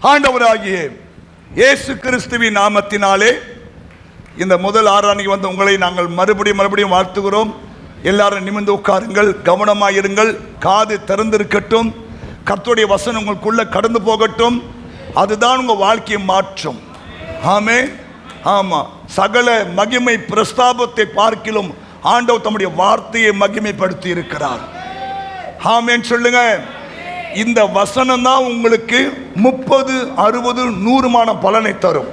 ஆண்டவராகிய இயேசு கிறிஸ்துவின் நாமத்தினாலே இந்த முதல் ஆராதனைக்கு வந்த உங்களை நாங்கள் மறுபடியும் வாழ்த்துகிறோம். எல்லாரும் நிமிர்ந்து உட்காருங்கள், கவனமாயிருங்கள், காது திறந்திருக்கட்டும். கர்த்தருடைய வசனம் உங்களுக்குள்ள கடந்து போகட்டும். அதுதான் உங்க வாழ்க்கையை மாற்றும். ஆமென். ஆமா, சகல மகிமை பிரஸ்தாபத்தை பார்க்கிலும் ஆண்டவர் தம்முடைய வார்த்தையை மகிமைப்படுத்தி இருக்கிறார். ஆமென் சொல்லுங்க. இந்த வசனம் தான் உங்களுக்கு 30, 60, 100 பலனை தரும்.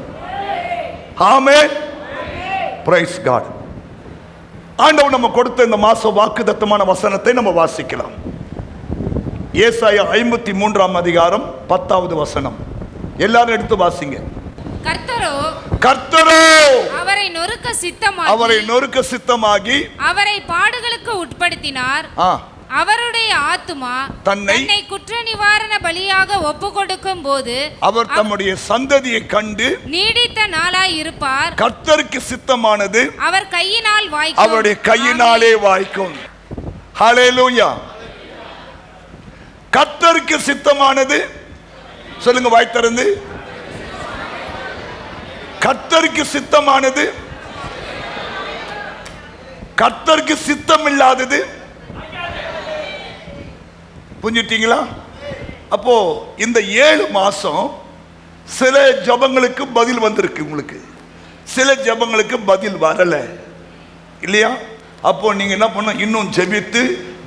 ஆமென். Praise God. ஆண்டவர் நம்ம கொடுத்த இந்த மாச வாக்குத்தத்தமான வசனத்தை நம்ம வாசிக்கலாம். ஏசாயா 53 அதிகாரம் 10வது வசனம். எல்லாரும் எடுத்து வாசிங்க. கர்த்தரோ அவரை நொறுக்க சித்தமாகி அவரை பாடுகளுக்கு உட்படுத்தினார். அவருடைய ஆத்துமா தன்னை குற்ற நிவாரண பலியாக ஒப்பு கொடுக்கும் போது அவர் தம்முடைய சந்ததியை கண்டு நீடித்த நாளாய் இருப்பார். கர்த்தருக்கு சித்தமானது அவர் கையினால் வாய்க்கும், அவருடைய கையினாலே வாய்க்கும். ஹல்லேலூயா. கர்த்தருக்கு சித்தமானது சொல்லுங்க, வாய் திறந்து. கர்த்தருக்கு சித்தமானது, கர்த்தருக்கு சித்தம் இல்லாதது. புரிஞ்சுட்டீங்களா? அப்போ இந்த 7 மாசம் சில ஜபங்களுக்கு பதில் வந்திருக்கு, உங்களுக்கு சில ஜபங்களுக்கு பதில் வரல இல்லையா? அப்போ நீங்க என்ன பண்ணணும்? இன்னும் ஜெபித்து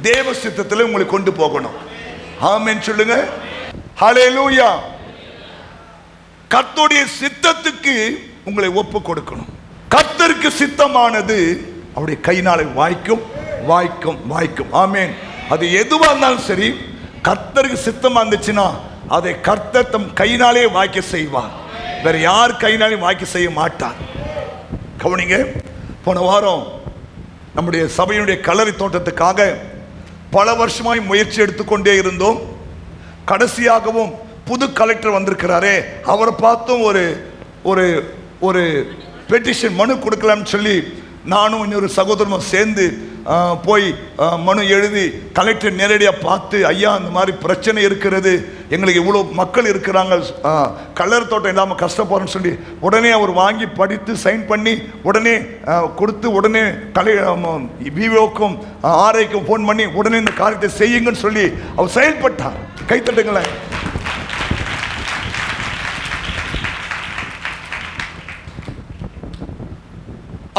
தேவ சித்தத்தில் உங்களை கொண்டு போகணும். ஆமென் சொல்லுங்க. ஹல்லேலூயா. கர்த்தருடைய சித்தத்துக்கு உங்களை ஒப்பு கொடுக்கணும். கர்த்தருக்கு சித்தமானது அவருடைய கையினாலே வாய்க்கும், வாய்க்கும், வாய்க்கும். ஆமென். அது எதுவாக இருந்தாலும் சரி, கர்த்தருக்கு சித்தமா இருந்துச்சுன்னா அதை கர்த்தர் தம் கையினாலே வாய்க்க செய்வார். வேற யார் கையினாலே வாய்க்க செய்ய மாட்டார். கவனிங்க. போன வாரம் நம்முடைய சபையினுடைய கல்லறை தோட்டத்துக்காக பல வருஷமாய் முயற்சி எடுத்துக்கொண்டே இருந்தோம். கடைசியாகவும் புது கலெக்டர் வந்திருக்கிறாரே, அவரை பார்த்தும் ஒரு பெட்டிஷன் மனு கொடுக்கலாம்னு சொல்லி நானும் இன்னொரு சகோதரனும் சேர்ந்து போய் மனு எழுதி கலெக்டர் நேரடியாக பார்த்து, ஐயா இந்த மாதிரி பிரச்சனை இருக்கிறது, எங்களுக்கு இவ்வளோ மக்கள் இருக்கிறாங்க, கல்லறை தோட்டம் இல்லாமல் கஷ்டப்படுறோன்னு சொல்லி உடனே அவர் வாங்கி படித்து சைன் பண்ணி உடனே கொடுத்து உடனே விவோக்கும் ஆர்ஐக்கும் ஃபோன் பண்ணி உடனே இந்த காரியத்தை செய்யுங்கன்னு சொல்லி அவர் செயல்பட்டார். கைத்தட்டுங்களேன்.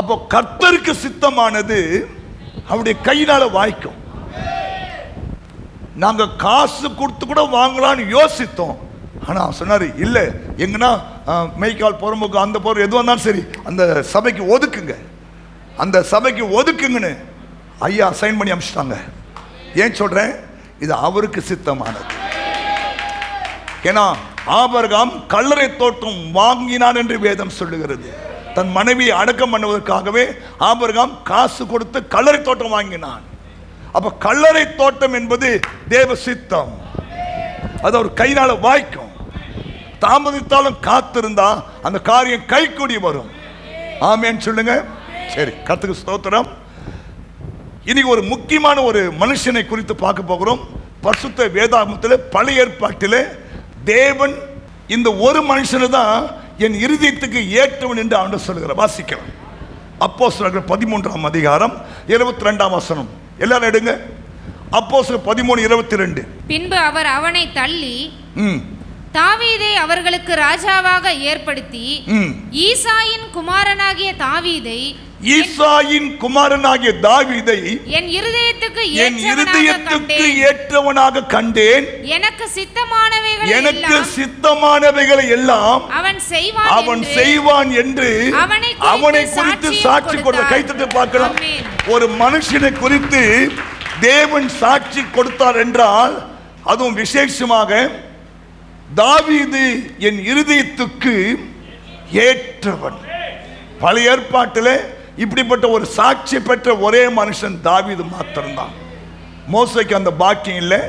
அப்போ கர்த்தருக்கு சித்தமானது அவருடைய கையினால வாய்க்கும். நாங்க காசு கொடுத்து கூட வாங்கலான்னு யோசித்தோம். ஆனா சொன்னாரு, இல்ல எங்கன்னா மெய்க்கால் புறமுக்கு அந்த பொருள் எதுவும் இருந்தாலும் சரி அந்த சபைக்கு ஒதுக்குங்க, அந்த சபைக்கு ஒதுக்குங்கன்னு ஐயா சைன் பண்ணி அனுப்பிச்சிட்டாங்க. ஏன் சொல்றேன்? இது அவருக்கு சித்தமானது. ஏன்னா ஆபிரகாம் கல்லறை தோட்டம் வாங்கினான் என்று வேதம் சொல்லுகிறது. தன் மனைவியை அடக்கம் பண்ணுவதற்காகவே ஆபிரகாம் காசு கொடுத்து கல்லறை தோட்டம் வாங்கினான். அப்ப கல்லறை தோட்டம் என்பது தேவ சித்தம். அது ஒரு கையினால வாய்க்கும். தாமதித்தாலும் காத்திருந்தா அந்த காரியம் கைக்கூடி வரும். ஆமென் சொல்லுங்க. சரி, கர்த்தருக்கு ஸ்தோத்திரம். இன்னைக்கு ஒரு முக்கியமான ஒரு மனுஷனை குறித்து பார்க்க போகிறோம். பரிசுத்த வேதாகமத்தில் பழைய ஏற்பாட்டிலே தேவன் இந்த ஒரு மனுஷனை தான் என் இருதயத்துக்கு ஏற்றவன் என்று ஆண்டவர் சொல்கிறார். வாசிக்கலாம். அப்போஸ்தலர்கள் 13 அதிகாரம் 22 வசனம். எல்லாரும் எடுங்க. அப்போஸ்தலர் 13:22. பின்பு அவர் அவனை தள்ளி தாவீதை அவர்களுக்கு ராஜாவாக ஏற்படுத்தி ஈசாயின் குமாரனாகிய தாவீதை என் இருதயத்துக்கு ஏற்றவனாக கண்டேன். எனக்கு சித்தமானவைகளை எல்லாம் அவன் செய்வான் என்று அவனை குறித்து சாட்சி கொடுத்த. கைத்தட்டு பார்க்கலாம். ஒரு மனுஷனை குறித்து தேவன் சாட்சி கொடுத்தார் என்றால் அதுவும் விசேஷமாக தாவீது என் இருதயத்துக்கு ஏற்றவன். பழைய ஏற்பாட்டில் இப்படிப்பட்ட ஒரு சாட்சி பெற்ற ஒரே மனுஷன் தாவீது மாத்திரம்தான். மோசேக்கு அந்த பாக்கியம் இல்லை,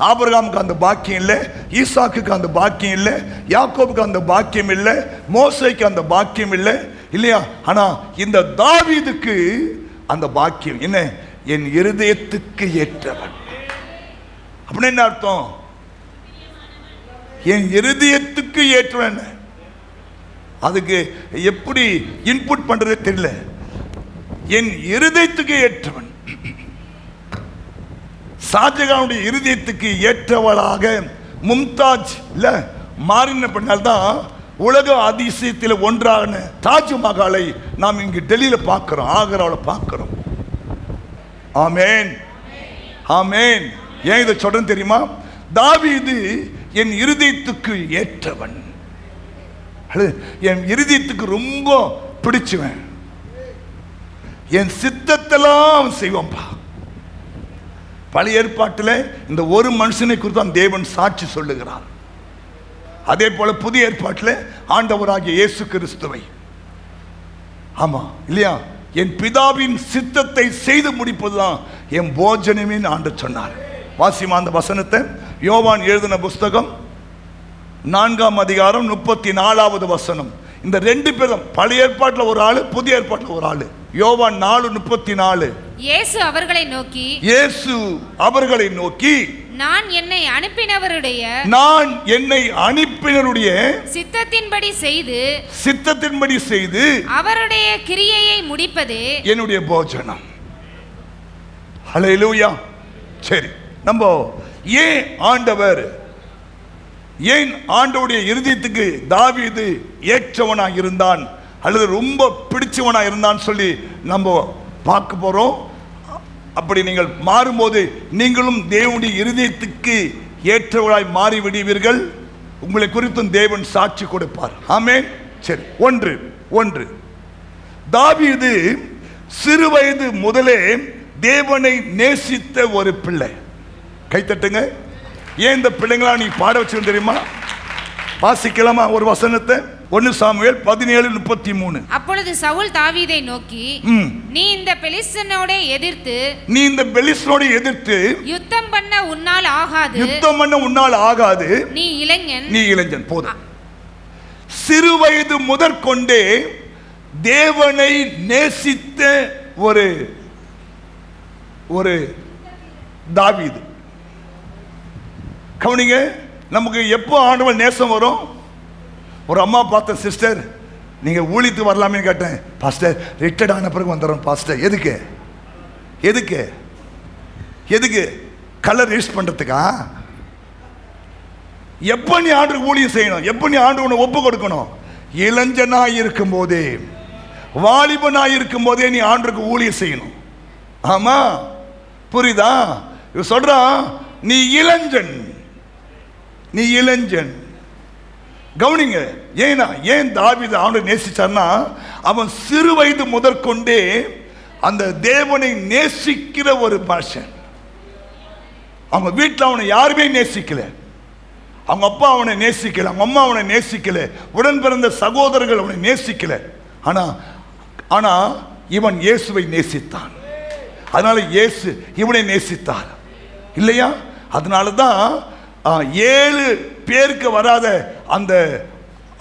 ஆபிரகாமுக்கு அந்த பாக்கியம் இல்லை, ஈசாக்குக்கு அந்த பாக்கியம் இல்லை, யாக்கோபுக்கு அந்த பாக்கியம் இல்லை, மோசேக்கு அந்த பாக்கியம் இல்லை இல்லையா? ஆனா இந்த தாவீதுக்கு அந்த பாக்கியம் என்ன? என் இருதயத்துக்கு ஏற்றவன். அப்படின்னு என்ன அர்த்தம்? என் இருதயத்துக்கு ஏற்றவன். அதுக்கு எப்படி இன்புட் பண்றதே தெரியல. என் இருதயத்துக்கு ஏற்றவன். ஷாஜகானுடைய இருதயத்துக்கு ஏற்றவளாக மும்தாஜ் இல்ல மாறின பின்னால்தான் உலக அதிசயத்தில் ஒன்றான தாஜ்மஹாலை நாம் இங்கு டெல்லியில பார்க்கிறோம், ஆக்ராவில் பார்க்கிறோம். ஆமேன், ஆமேன். ஏன் இதை சொல்றேன் தெரியுமா? தாவீது என் இருதயத்துக்கு ஏற்றவன், என் இருதயத்துக்கு ரொம்ப பிடிச்சுவன், என் சித்தத்தெல்லாம் செய்வான்பா. பழைய ஏற்பாட்டில் இந்த ஒரு மனுஷனை குறித்து தேவன் சாட்சி சொல்லுகிறார். அதே போல புதிய ஏற்பாட்டில் ஆண்டவராகிய இயேசு கிறிஸ்துவை, ஆமா இல்லையா, என் பிதாவின் சித்தத்தை செய்து முடிப்பதுதான் என் போஜனமே ஆண்டு சொன்னார். வாசிமா அந்த வசனத்தை. யோவான் எழுதின புஸ்தகம் 4ஆம் அதிகாரம் 34வது வசனம். இந்த ரெண்டு பேரும் பழைய ஏற்பாட்டில் ஒரு ஆளு, புதிய ஏற்பாட்டில் ஒரு ஆளு. யோவான் 4:34. இயேசு அவர்களை நோக்கி நான் என்னை அனுப்பினவருடைய சித்தத்தின்படி செய்து அவருடைய கிரியையை முடிப்பதே என்னுடைய போஜனம். ஹல்லேலூயா. சரி, நம்ம ஏன் ஆண்டவருடைய இருதயத்துக்கு தாவீது ஏற்றவனாக இருந்தான் அல்லது ரொம்ப பிடிச்சவனாக இருந்தான்னு சொல்லி நம்ம பார்க்க போறோம். அப்படி நீங்கள் மாறும்போது நீங்களும் தேவனுடைய இருதயத்துக்கு ஏற்றவளாய் மாறிவிடுவீர்கள். உங்களை குறித்தும் தேவன் சாட்சி கொடுப்பார். ஆமென். சரி, ஒன்று தாவீது சிறு வயது முதலே தேவனை நேசித்த ஒரு பிள்ளை. கைத்தட்டுங்க. ஏன் இந்த பிள்ளைங்களா நீ பாட வச்சிருக்க தெரியுமா? வாசிக்கலாமா ஒரு வசனத்தை? 1 சாமுவேல் 17:33. அப்பொழுது சவுல் தாவீதை நோக்கி நீ இந்த பெலிஸ்தனோட எதிர்த்து யுத்தம் பண்ண உன்னால் ஆகாது. நீ இளைஞன். போதும். சிறு வயது முதற்கொண்டே தேவனை நேசித்த ஒரு தாவீது. கவனிங்க, நமக்கு எப்போ ஆண்டவர் நேசம் வரும்? ஒரு அம்மா பார்த்த, சிஸ்டர் நீங்க ஊழித்து வரலாமே கேட்டேன். பாஸ்டர் ரிட்டையர்ட் ஆன பிறகு வந்துடும் பாஸ்டர். எதுக்கு கலர் யூஸ் பண்றதுக்கா? எப்ப நீ ஆண்டவருக்கு ஊழியம் செய்யணும்? எப்ப நீ ஆண்டவனை ஒப்பு கொடுக்கணும்? இளைஞனாய் இருக்கும் போதே, வாலிபனாய் இருக்கும் போதே நீ ஆண்டவருக்கு ஊழியம் செய்யணும். ஆமா, புரியுதா? சொல்றான், நீ இளைஞன். கவனிங்க, ஏன் தாவீது அவனை நேசிச்சார்னா, அவன் சிறு வயது முதற்கொண்டே அந்த தேவனை நேசிக்கிற ஒரு மனுஷன். அவங்க வீட்டில் அவனை யாருமே நேசிக்கல, அவங்க அப்பா அவனை நேசிக்கல, அவங்க அம்மா அவனை நேசிக்கல, உடன் பிறந்த சகோதரர்கள் அவனை நேசிக்கல. ஆனா இவன் இயேசுவை நேசித்தான். அதனால இயேசு இவனை நேசித்தார் இல்லையா? அதனால தான் 7 பேருக்கு வராத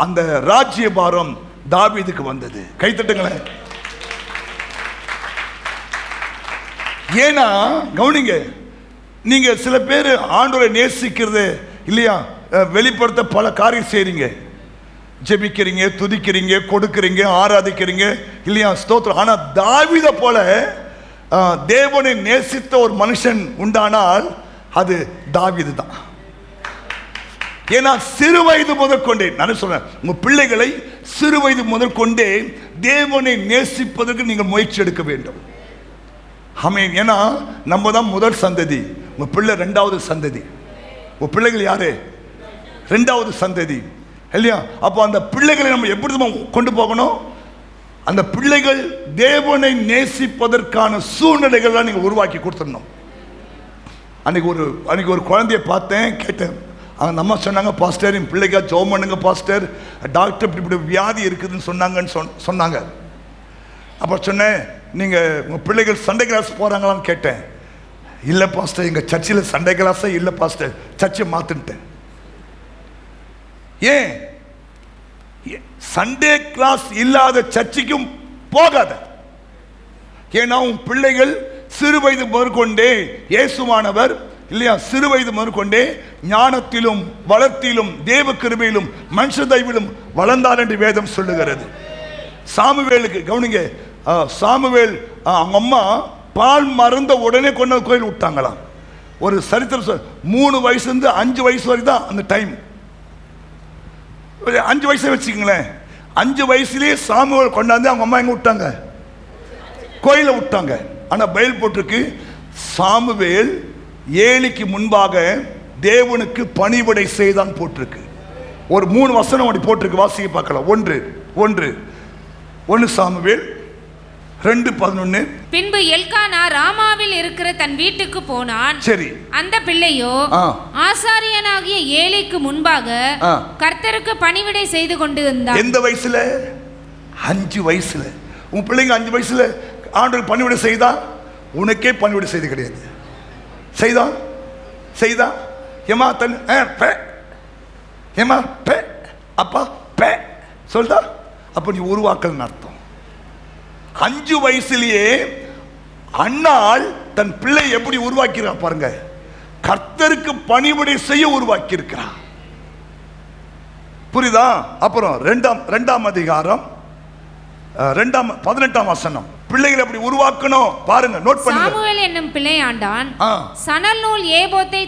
அந்த ராஜ்ய பாரம் தாவீதுக்கு வந்தது. கைத்தட்டுங்களேன். ஏன்னா கவனிங்க, நீங்க சில பேர் ஆண்டவரை நேசிக்கிறது இல்லையா, வெளிப்படுத்த பல காரியம் செய்றீங்க, ஜெபிக்கிறீங்க, துதிக்கிறீங்க, கொடுக்கிறீங்க, ஆராதிக்கிறீங்க இல்லையா, ஸ்தோத்திரம். ஆனா தாவீதை போல தேவனை நேசித்த ஒரு மனுஷன் உண்டானால் அது தாவீது தான். ஏன்னா சிறு வயது முதற்கொண்டே, நான் சொல்றேன், உங்க பிள்ளைகளை சிறு வயது முதற்கொண்டே தேவனை நேசிப்பதற்கு நீங்கள் முயற்சி எடுக்க வேண்டும். ஆமென். ஏன்னா நம்ம தான் முதல் சந்ததி, உங்க பிள்ளை 2வது சந்ததி. உங்க பிள்ளைகள் யாரு? 2வது சந்ததி இல்லையா? அப்போ அந்த பிள்ளைகளை நம்ம எப்படி கொண்டு போகணும்? அந்த பிள்ளைகள் தேவனை நேசிப்பதற்கான சூழ்நிலைகள் நீங்க உருவாக்கி கொடுத்துடணும். அன்னைக்கு ஒரு குழந்தைய பார்த்தேன், கேட்டேன். அவங்க அம்மா சொன்னாங்க, பாஸ்டர் என் பிள்ளைக்கா ஜெபம் பண்ணுங்க பாஸ்டர், டாக்டர் இப்படி வியாதி இருக்குதுன்னு சொன்னாங்க. அப்போ சொன்னேன், நீங்கள் உங்கள் பிள்ளைகள் சண்டே கிளாஸ் போகிறாங்களான்னு கேட்டேன். இல்லை பாஸ்டர், எங்கள் சர்ச்சில் சண்டே கிளாஸே இல்லை பாஸ்டர், சர்ச்சை மாற்றிட்டேன். ஏன்? சண்டே கிளாஸ் இல்லாத சர்ச்சுக்கும் போகாத. ஏன்னா உன் பிள்ளைகள் சிறு வயது முதற்கொண்டே இயேசுவானவர் இல்லையா, சிறு வயது முதற்கொண்டே ஞானத்திலும் வளர்த்திலும் தேவ கிருபையிலும் மனுஷ தயவிலும் வளர்ந்தார் என்று வேதம் சொல்லுகிறது. சாமுவேலுக்கு கவனிங்க, சாமுவேல் அவங்க அம்மா பால் மறந்த உடனே கொண்டு கோயில் விட்டாங்களாம். ஒரு சரித்திரம் 3 வயசுலேருந்து 5 வயசு வரைக்கும் தான் அந்த டைம். 5 வயசை வச்சுக்கங்களேன். 5 வயசுலேயே சாமுவேல் கொண்டாந்து அவங்க அம்மா எங்கே விட்டாங்க? கோயிலை விட்டாங்க. ஆனால் பைபிள் போட்டிருக்கு, சாமுவேல் ஏலிக்கு முன்பாக தேவனுக்கு பணிவிடை செய்தான் போட்டிருக்கு. ஒரு 3 வசனம் அப்படி போட்டிருக்கு, வாசிக்க பார்க்கலாம். 1 சாமுவேல் 2:11. பின்பு எல்கானா ராமாவில் இருக்கிற தன் வீட்டுக்கு போனான். சரி. அந்த பிள்ளையோ ஆசாரியனாகிய ஏலிக்கு முன்பாக கர்த்தருக்கு பணிவிடை செய்து கொண்டிருந்தான். எந்த வயசுல? 5 வயசுல. உன் பிள்ளைங்க 5 வயசுல ஆண்டவர் பணிவிடை செய்தா? உனக்கே பணிவிடை செய்து கிடையாது. செய்தா ஏமா தன் ஏமா பே அப்பா பே சொல்தா? அப்ப நீ உருவாக்கல் அர்த்தம். 5 வயசுலயே அண்ணாள் தன் பிள்ளை எப்படி உருவாக்கிறார் பாருங்க. கர்த்தருக்கு பணிவிடை செய்ய உருவாக்கி இருக்கிறார். புரியுதா? அப்புறம் 2ஆம் அதிகாரம் 18ஆம் வசனம். பிள்ளைகளை எப்படி உருவாக்கணும் பாருங்க, நோட் பண்ணுங்க. சாமுவேல் என்னும் பிள்ளையாண்டான் சணல் நூல் ஏபோத்தை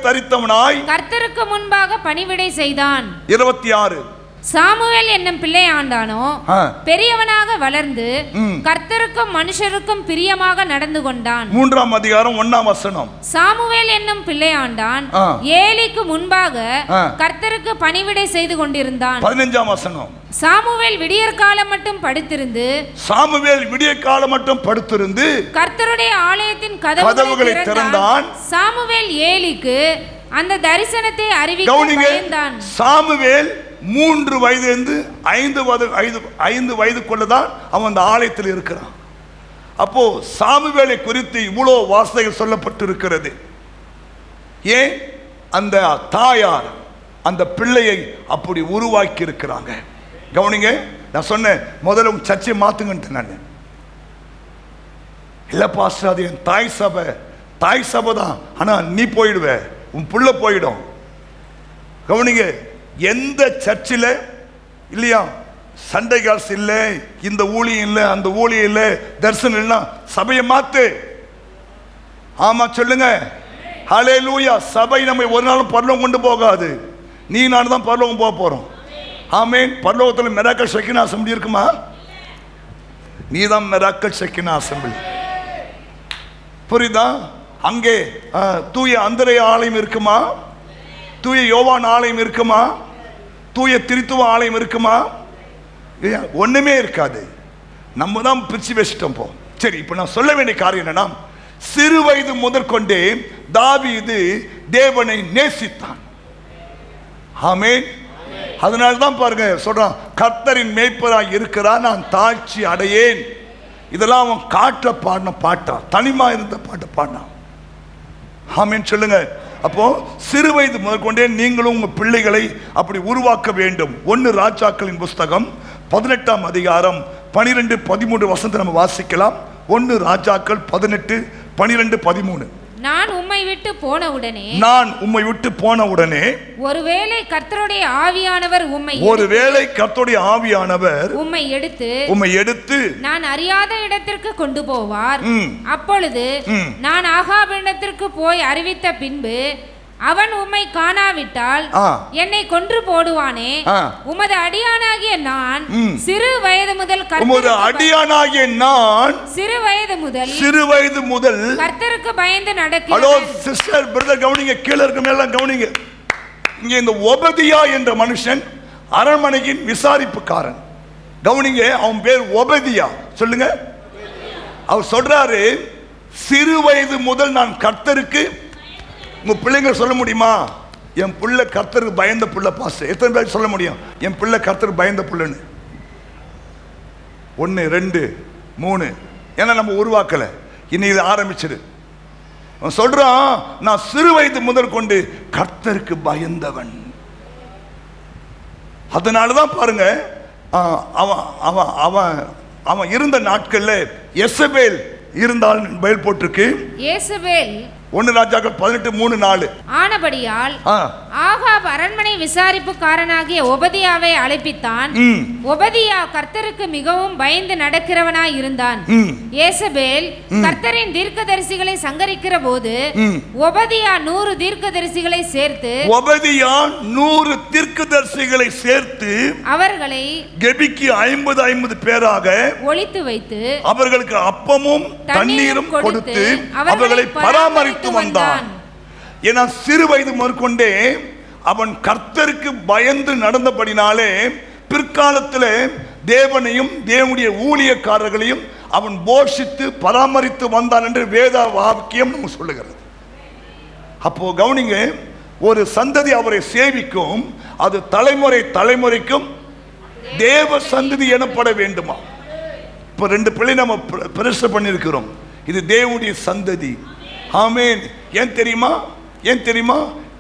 தரித்தவனாய் கர்த்தருக்கு முன்பாக பணிவிடை செய்தான். 26. சாமுவேல் என்னும் பிள்ளையாண்டானோ பெரியவனாக வளர்ந்து கர்த்தருக்கும் மனுஷருக்கும் பிரியமாக நடந்து கொண்டான். 3ஆம் அதிகாரம் 1ஆம் வசனம். சாமுவேல் என்னும் பிள்ளையாண்டான் ஏலிக்கு முன்பாக கர்த்தருக்கு பணிவிடை செய்து கொண்டிருந்தான். 15ஆம் வசனம். சாமுவேல் விடியற்காலம் மட்டும் படுத்திருந்து கர்த்தருடைய ஆலயத்தின் கதவுகளை திறந்தான். சாமுவேல் ஏலிக்கு அந்த தரிசனத்தை அறிவிக்க பயந்தான். சாமுவேல் 3 வயதிலிருந்து 5 வயதுக்குள்ளதான் அவன் அந்த ஆலயத்தில் இருக்கிறான். அப்போ சாமுவேலை குறித்து இவ்வளோ வார்த்தைகள் சொல்லப்பட்டிருக்கிறது. ஏன்? அந்த தாயார் அந்த பிள்ளையை அப்படி உருவாக்கி இருக்கிறாங்க. கவனிங்க, நான் சொன்னேன் முதல்ல உங்க சர்ச்சை மாத்துங்கன்ட்டு. நான் இல்ல பாஸ்டர், அது என் தாய் சபை தான், ஆனா நீ போயிடுவ, உன் புள்ள போயிடும். கவனிங்க, எந்த சர்ச்சில் இல்லையா சண்டை காசு இல்லை, இந்த ஊழியம் இல்லை, அந்த ஊழியம் இல்லை, தரிசனம் இல்லைன்னா சபையை மாத்து. ஆமா சொல்லுங்க, ஹல்லேலூயா. சபை நம்மை ஒரு நாளும் பரலோகம் கொண்டு போகாது. நீ நான் தான் பரலோகம் போக போறோம். ஆமேன். பரலோகத்தில் மிராக்கல் ஷெக்கினா அசம்பிளி இருக்குமா? நீ தான் மிராக்கல் ஷெக்கினா அசம்பிளி. புரியுதா? அங்கே தூய அந்திரேய ஆலயம் இருக்குமா? தூய யோவான் ஆலயம் இருக்குமா? தூய திருத்துவ ஆலயம் இருக்குமா? ஒண்ணுமே இருக்காது. நம்ம தான் பிரிச்சு வச்சிட்டோம். போ சரி, இப்ப நான் சொல்ல வேண்டிய காரியம் என்னன்னா, சிறு வயது முதற்கொண்டே தாவீது தேவனை நேசித்தான். ஆமென். அதனால தான் பாருங்க சொல்றான், கர்த்தரின் மேய்ப்பராய் இருக்கிறார், நான் தாழ்ச்சி அடையேன். இதெல்லாம் அவன் காட்டில் பாடின பாட்டா, தனிமா இருந்த பாட்டை பாடினான். ஆமென் சொல்லுங்க. அப்போ சிறு வயது முதற்கொண்டே நீங்களும் உங்க பிள்ளைகளை அப்படி உருவாக்க வேண்டும். 1 ராஜாக்களின் புஸ்தகம் 18ஆம் அதிகாரம் 12-13 வசனத்தை நம்ம வாசிக்கலாம். 1 ராஜாக்கள் 18:12-13. நான் உம்மை விட்டு போன உடனே ஒருவேளை கர்த்தருடைய ஆவியானவர் உம்மை எடுத்து நான் அறியாத இடத்திற்கு கொண்டு போவார். அப்பொழுது நான் ஆகாபிடத்திற்கு போய் அறிவித்த பின்பு அவன் உம்மை காணாவிட்டால் என்னை கொன்று போடுவானே. உமது அடியானாகிய நான் சிறு வயது முதல் கர்த்தருக்கு பயந்து நடக்கிறேன். ஹலோ சிஸ்டர், பிரதர் கவனிங்க, கீழே இருக்க மேல கவனிங்க. இங்க இந்த ஒபதியா என்ற மனுஷன் அரண்மனையின் விசாரிப்புக்காரன். கவனிங்க, அவன் பேர் ஒபதியா. சொல்லுங்க. அவர் சொல்றாரு, சிறு வயது முதல் நான் கர்த்தருக்கு. உங்க பிள்ளைங்க சொல்ல முடியுமா, என் பிள்ளை கர்த்தருக்கு பயந்த புள்ள? பாஸ்டர், எத்தனை பேர் சொல்ல முடியும் என் பிள்ளை கர்த்தருக்கு பயந்த புள்ளன்னு? 1 2 3. ஏன்னா நம்ம உருவாக்கல, இன்னைக்கு இது ஆரம்பிச்சிடு. அவன் சொல்றான், நான் சிறு வயது முதல் கொண்டு கர்த்தருக்கு பயந்தவன். அதனாலதான் பாருங்க, அவன் இருந்த நாட்கள்ல எசபேல் இருந்தால் பைபிள் போட்டிருக்கு. யேசபேல் 1 ராஜாக்கள் 18:3-4 ஆனபடியால் ஆகாப் அரண்மனை விசாரிப்புக்காரனாகிய ஒபதியாவை அழைப்பித்தான். ஒபதியா கர்த்தருக்கு மிகவும் பயந்து நடக்கிறவனாய் இருந்தான். யேசபேல் கர்த்தரின் தீர்க்கதரிசிகளை சங்கரிக்கிற போது ஒபதியா 100 தீர்க்கதரிசிகளை சேர்த்து அவர்களை கெபிக்கு 50 பேராக ஒளித்து வைத்து அவர்களுக்கு அப்பமும் தண்ணீரும் கொடுத்து அவர்களை பராமரித்து வந்தான். ஏன்னா சிறு வயது முதற்கொண்டே அவன் கர்த்தருக்கு பயந்து நடந்தபடினாலே பிற்காலத்தில் தேவனையும் தேவனுடைய ஊழியக்காரர்களையும் அவன் போஷித்து பராமரித்து வந்தான் என்று வேத வாக்கியம் நம்ம சொல்லுகிறது. அப்போ கவனிங்க, ஒரு சந்ததி அவரை சேவிக்கும், அது தலைமுறைக்கும் தேவ சந்ததி எனப்பட வேண்டுமா? இப்போ 2 பிள்ளை நம்ம பிரதிஷ்டை பண்ணியிருக்கிறோம். இது தேவனுடைய சந்ததி. ஆமென். ஏன் தெரியுமா?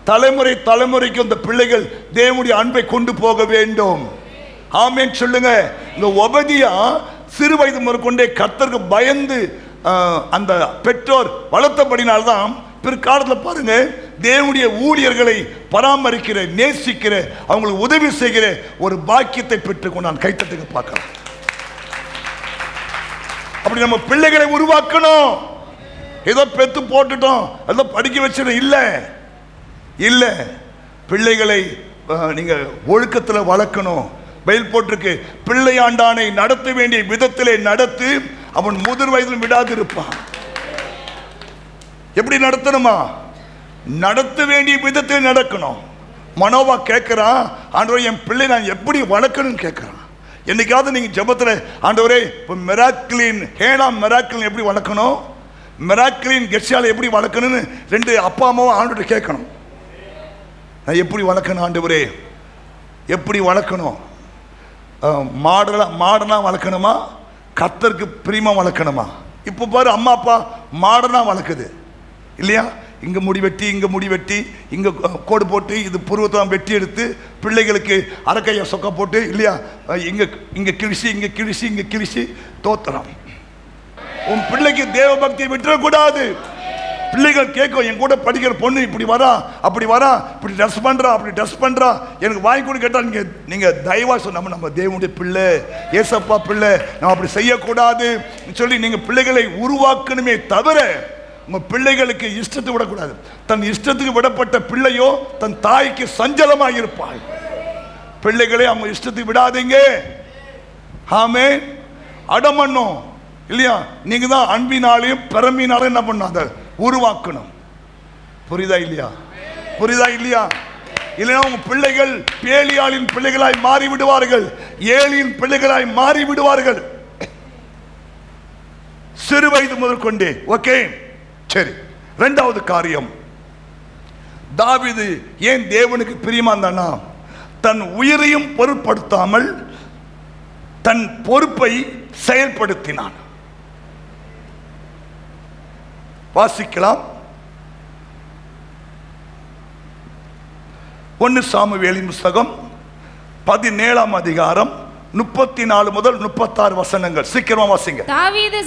தலைமுறைக்கு அந்த பிள்ளைகள் தேவனுடைய அன்பை கொண்டு போக வேண்டும். ஆமென் சொல்லுங்க. இந்த ஒபதியா சிறு வயது முதற்கொண்டே கர்த்தருக்கு பயந்து அந்த பெற்றோர் வளர்த்தபடினால்தான் பிற்காலத்தில் பாருங்க தேவனுடைய ஊழியர்களை பராமரிக்கிற, நேசிக்கிற, அவங்களுக்கு உதவி செய்கிற ஒரு பாக்கியத்தை பெற்றுக்கொண்டு நான் கைத்தட்டுங்க பார்க்கலாம். அப்படி நம்ம பிள்ளைகளை உருவாக்கணும். ஏதோ பெத்து போட்டுட்டோம், ஏதோ படிக்க வச்சிடும் இல்ல. பிள்ளைகளை நீங்க ஒழுக்கத்தில் வளர்க்கணும். பைபிள் போட்டிருக்கு, பிள்ளையாண்டானை நடத்த வேண்டிய விதத்திலே நடத்து, அவன் முதிர் வயதில் விடாது இருப்பான். எப்படி நடத்தணுமா? நடத்த வேண்டிய விதத்தில் நடக்கணும். மனோவா கேட்கிறான், ஆண்டவரே என் பிள்ளை நான் எப்படி வளர்க்கணும்னு கேட்கிறான். என்னைக்காவது நீங்க ஜெபத்தில் ஆண்டவரே இப்போ மிராக்கிளின் மிராக்கிளின் எப்படி வளர்க்கணும், மிராக்கிளின் கெட்சியால எப்படி வளர்க்கணும்னு 2 அப்பா அம்மாவும் ஆண்டவரை கேட்கணும். நான் எப்படி வளர்க்கணும் ஆண்டவரே, எப்படி வளர்க்கணும்? மாடனா வளர்க்கணுமா, கர்த்தருக்கு பிரியமா வளர்க்கணுமா? இப்போ பாரு, அம்மா அப்பா மாடனா வளர்க்குது இல்லையா? இங்க முடி வெட்டி இங்க கோடு போட்டு இது புருவத்தம் வெட்டி எடுத்து பிள்ளைகளுக்கு அரக்கைய சொக்க போட்டு இல்லையா, இங்க கிழிசி தோத்தலாம். உன் பிள்ளைக்கு தேவ பக்தியை விட்டுறக்கூடாது. பிள்ளைகள் கேட்கும், என் கூட படிக்கிற பொண்ணு இப்படி வரா, அப்படி வரா, இப்படி ட்ரெஸ் பண்றா, எனக்கு வாங்கி கூட கேட்டா நீங்க தயவா சொன்ன நம்ம தேவனுடைய பிள்ளை, ஏசப்பா பிள்ளை, நம்ம அப்படி செய்யக்கூடாது சொல்லி நீங்க பிள்ளைகளை உருவாக்கணுமே தவிர உங்க பிள்ளைகளுக்கு இஷ்டத்தை விடக்கூடாது. தன் இஷ்டத்துக்கு விடப்பட்ட பிள்ளையோ தன் தாய்க்கு சஞ்சலமாக இருப்பாள். பிள்ளைகளை அவங்க இஷ்டத்துக்கு விடாதீங்க. ஆமென். அடமண்ணும் இல்லையா, நீங்க தான் அன்பினாலையும் பெருமையினாலையும் என்ன பண்ணாத உருவாக்கணும். புரியுதா இல்லையா? இல்லைன்னா உங்க பிள்ளைகள் பேலியாளின் பிள்ளைகளாய் மாறி விடுவார்கள், ஏலியின் பிள்ளைகளாய் மாறி விடுவார்கள் சிறு வயது முதற்கொண்டே. ஓகே, சரி. 2வது காரியம், தாவீது ஏன் தேவனுக்கு பிரியமா இருந்தானா? தன் உயிரையும் பொருட்படுத்தாமல் தன் பொறுப்பை செயல்படுத்தினான். வாசிக்கலாம். 1 சாமுவேலின் புத்தகம் 17ஆம் அதிகாரம் 34 முதல் 36 வசனங்கள். சீக்கிரமா வாசிங்க. தாவீது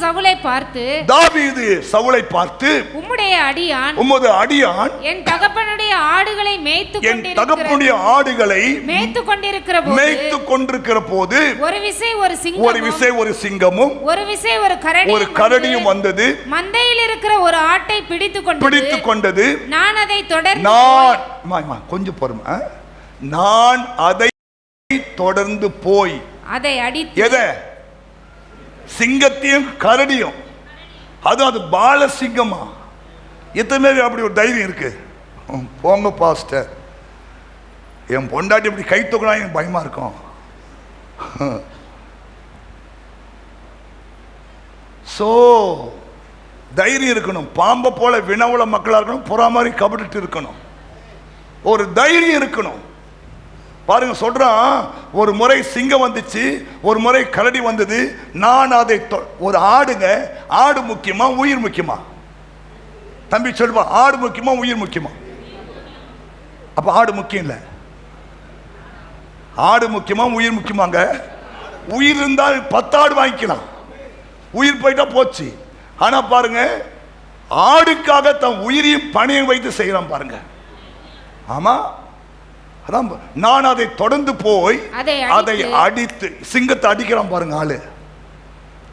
சவுலை பார்த்து உம்முடைய அடியான் என் தகப்பனுடைய ஆடுகளை மேய்த்து கொண்டிருக்கிற போது ஒரு விசை ஒரு சிங்கமும் ஒரு விசை ஒரு கரடியும் வந்தது. மந்தையில் இருக்கிற ஒரு ஆட்டை பிடித்து கொண்டது. நான் அதை நான் அதை தொடர்ந்து போய் அதை அடித்து சிங்கத்தையும் கரடியும், அது பால சிங்கமா? எத்தனை பேர் அப்படி ஒரு தைரியம் இருக்கு? போங்க பாஸ்டர், என் பொண்டாட்டி இப்படி கை தூக்கினா எனக்கு பயமா இருக்கும். சோ தைரியம் இருக்கணும். பாம்பை போல வினவுல மக்களா இருக்கணும், புறா மாதிரி கபடிட்டு இருக்கணும், ஒரு தைரியம் இருக்கணும். பாருங்க, சொல்றான், ஒரு முறை சிங்கம் வந்துச்சு, ஒரு முறை கரடி வந்தது. நான் அதை ஒரு ஆடு முக்கியமா உயிர் முக்கியமா? தம்பி சொல்வா, ஆடு முக்கியமா உயிர் முக்கியமா? அப்ப ஆடு முக்கியம் இல்ல, ஆடு முக்கியமா உயிர் முக்கியமாங்க? உயிர் இருந்தால் 10 ஆடு வாங்கிக்கலாம், உயிர் போயிட்டா போச்சு. ஆனா பாருங்க, ஆடுக்காக தன் உயிரையும் பணையம் வைத்து செய்யறான் பாருங்க. ஆமா, அதான் நான் அதை தொடர்ந்து போய் அதை அடித்து, சிங்கத்தை அடிக்கிறான் பாருங்க. ஆளு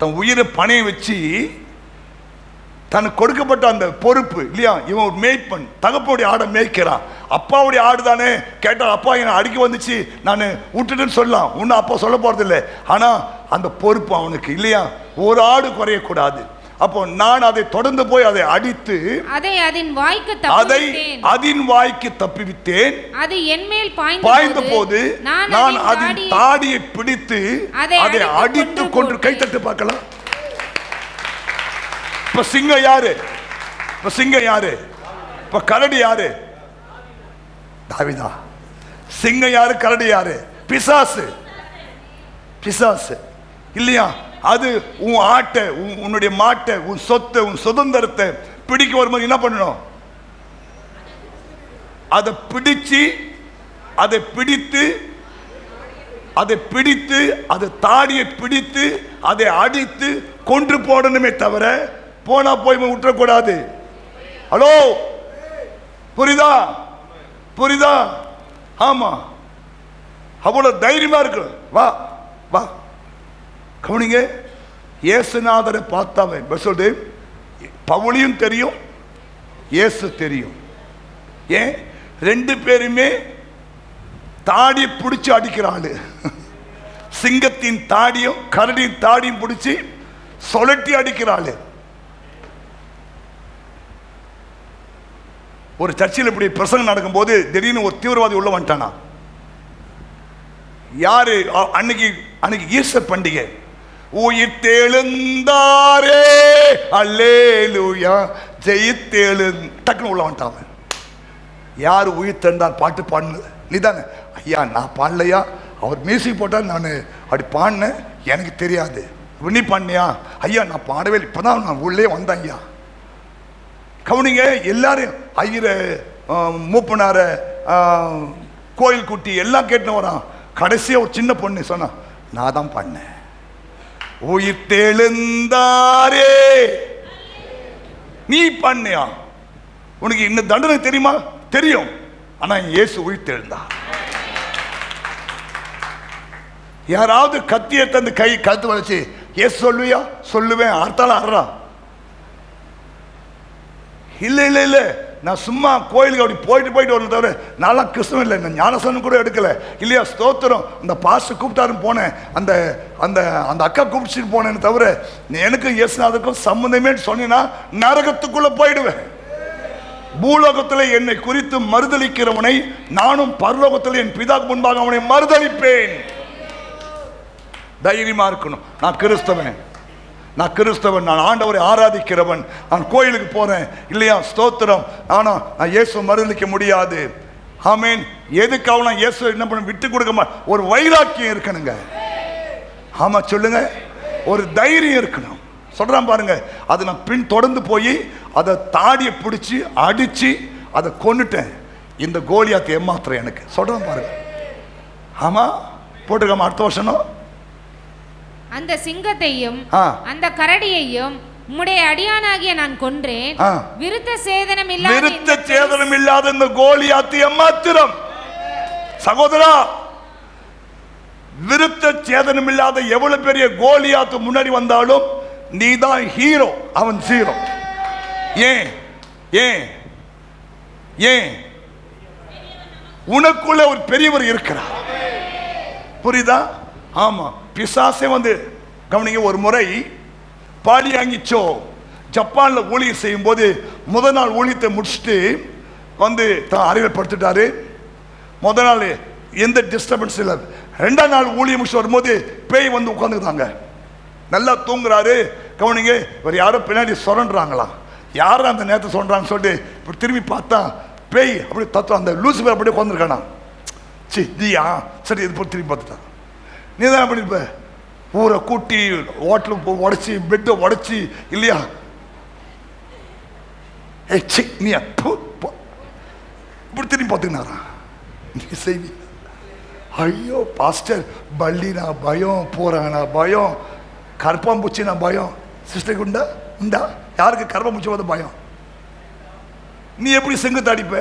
தன் உயிரை பணையம் வச்சு தனக்கு கொடுக்கப்பட்ட அந்த பொறுப்பு இல்லையா, இவன் ஒரு மேய்ப்பன், தகப்பனுடைய ஆடை மேய்க்கிறான். அப்பாவுடைய ஆடு தானே கேட்டா, அப்பா என்னை அடிக்க வந்துச்சு நான் விட்டுட்டுன்னு சொல்லலாம், ஒன்னும் அப்பா சொல்ல போறது இல்லை. ஆனா அந்த பொறுப்பு அவனுக்கு இல்லையா, ஒரு ஆடு குறையக்கூடாது. அப்போ நான் அதை தொடர்ந்து போய் அதை அடித்து அதை அதன் வாய்க்கு தப்பிவித்தேன். அது என் மேல் பாய்ந்த போது நான் அதன் தாடியை பிடித்து அதை அடித்து கொண்டு, கைத்தட்டு பார்க்கலாம். இப்ப சிங்கம் யாரு? இப்ப சிங்கம் யாரு? இப்ப கரடி யாரு? தாவீதா. சிங்கம் யாரு? கரடி யாரு? பிசாசு. பிசாசு இல்லையா? அது உன் ஆட்டை, உன்னுடைய மாட்டை, உன் சொத்தை, உன் சுதந்திரத்தை பிடிக்க வரும்போது என்ன பண்ணணும்? அதை பிடிச்சு, அதை பிடித்து, அதை பிடித்து, அதை தாடியை பிடித்து, அதை அடித்து கொன்று போடணுமே தவிர போனா போய் விட்டுறக்கூடாது. ஹலோ, புரியுதா? புரியுதா? ஆமா, அவ்வளவு தைரியமா இருக்கு. வா வா, கவனிங்க. இயேசுநாதரை பார்த்தாவே சொல்றது, பவுலியும் தெரியும், இயேசு தெரியும். ஏன்? ரெண்டு பேருமே தாடி பிடிச்சு அடிக்கிறாள். சிங்கத்தின் தாடியும் கரடியின் தாடியும் பிடிச்சி சொலட்டி அடிக்கிறாள். ஒரு சர்ச்சில் இப்படி பிரசங்கம் நடக்கும் போது திடீர்னு ஒரு தீவிரவாதி உள்ள வந்துட்டானா. யாரு? அன்னைக்கு ஈஸ்டர் பண்டிகை. உயிர்த்தெழுந்தாரே அல்லேலூயா ஜெயித்தெழு, டக்குன்னு உள்ள வந்துட்டான். யாரு உயிர் தெழுந்தார் பாட்டு பாடுனது? நீதானே? ஐயா நான் பாடலையா, அவர் மியூசிக் போட்டால் நான் அப்படி பாடினேன், எனக்கு தெரியாது. நீ பாடினியா? ஐயா நான் பாடவே இல்லை, இப்பதான் நான் உள்ளே வந்தேன். ஐயா கவனிங்க, எல்லாரும் ஐயர மூப்பனார கோயில் குட்டி எல்லாம் கேட்டு வரான். கடைசியா ஒரு சின்ன பொண்ணு சொன்னா, நான் தான் பாடினேன். உயிர்த்தெழுந்தாரே. நீ பண்ணியா? உனக்கு இந்த தண்டனை தெரியுமா? தெரியும். ஆனா இயேசு உயிர்த்தெழுந்தார். யாராவது கத்தியை தந்து கை கழுத்து வச்சு இயேசு சொல்லுவியா? சொல்லுவேன். ஆர்த்தால ஆடுறா. இல்ல இல்ல இல்ல, நான் சும்மா கோயிலுக்கு அப்படி போயிட்டு வரணும் தவிர நான்லாம் கிறிஸ்தவம் இல்லை, நான் ஞானசனம் கூட எடுக்கல. இல்லையா? ஸ்தோத்திரம். இந்த பாஸ்டர் கூப்பிட்டாருன்னு போனேன், அந்த அந்த அந்த அக்கா கூப்பிட்டு போனேன்னு தவிர எனக்கும் இயேசுநாதருக்கும் சம்பந்தமே சொன்னீங்கன்னா நரகத்துக்குள்ள போயிடுவேன். பூலோகத்தில் என்னை குறித்து மறுதளிக்கிறவனை நானும் பரலோகத்தில் என் பிதாக்கு முன்பாக அவனை மறுதளிப்பேன். தைரியமா இருக்கணும். நான் கிறிஸ்தவன், நான் கிறிஸ்தவன், நான் ஆண்டவரை ஆராதிக்கிறவன், நான் கோயிலுக்கு போறேன். இல்லையா? ஸ்தோத்திரம். ஆனா நான் இயேசு மறுதளிக்க முடியாது. ஆமேன். எதுக்காக நான் இயேசு என்ன பண்ண விட்டு கொடுக்க மாட்டேன். ஒரு வைராக்கியம் இருக்கணுங்க. ஆமா சொல்லுங்க, ஒரு தைரியம் இருக்கணும். சொல்றான் பாருங்க, அதை நான் பின் தொடர்ந்து போய் அதை தாடியை பிடிச்சி அடிச்சு அதை கொன்னுட்டேன். இந்த கோலியாத்தை ஏமாத்துறேன் எனக்கு. சொல்றான் பாருங்க. ஆமா போட்டுக்காம அடுத்த வருஷம் அந்த சிங்கத்தையும் அந்த கரடியையும் உம்முடைய அடியானாகிய நான் கொன்றேன். விருத்த சேதனம் இல்லாத இந்த கோலியாத்து ஏமாத்திரம். சகோதரா, விருத்த சேதனம் இல்லாத எவ்வளவு பெரிய கோலியாத்து முன்னாடி வந்தாலும் நீதான் ஹீரோ, அவன் ஜீரோ. ஏன் ஏன் ஏன்? உனக்குள்ள ஒரு பெரியவர் இருக்கிறார். புரியுதா? ஆமா. பிசாசே வந்து கவனிங்க, ஒரு முறை பாலியாங்கிச்சோ ஜப்பான்ல ஊழியர் செய்யும் போது முதல் நாள் ஊழியத்தை முடிச்சுட்டு வந்து தான் அறிவுப்படுத்திட்டாரு. முதல் நாள் எந்த டிஸ்டர்பன்ஸ் இல்லை. ரெண்டாம் நாள் ஊழியம் முடிச்சு வரும்போது பேய் வந்து உட்காந்துக்கிறாங்க. நல்லா தூங்குறாரு. கவனிங்க, இவர் யாரோ பின்னாடி சொல்றாங்களா, யாரும் அந்த நேரத்தை சொல்றாங்கன்னு சொல்லிட்டு இப்படி திரும்பி பார்த்தா பேய் அப்படி தத்துவம் அந்த லூசிபர் அப்படியே உட்காந்துருக்கானா. நீயா? சரி, இது போய் திரும்பி பார்த்துட்டான். நீ தான் அப்படி இருப்ப, ஊரை கூட்டி ஹோட்டலுக்கு உடச்சி பெட்டை உடச்சி இல்லையா? நீ இப்படி திரும்பி பார்த்துக்கினாரா? நீ செய்வி. ஐயோ பாஸ்டர், பள்ளினா பயம், போறானா பயம், கற்பாம்பூச்சினா பயம். சிஸ்டர் குண்டா உண்டா? யாருக்கு கர்ப்ப மூச்சு வந்து பயம்? நீ எப்படி சிங்கு தாடிப்ப,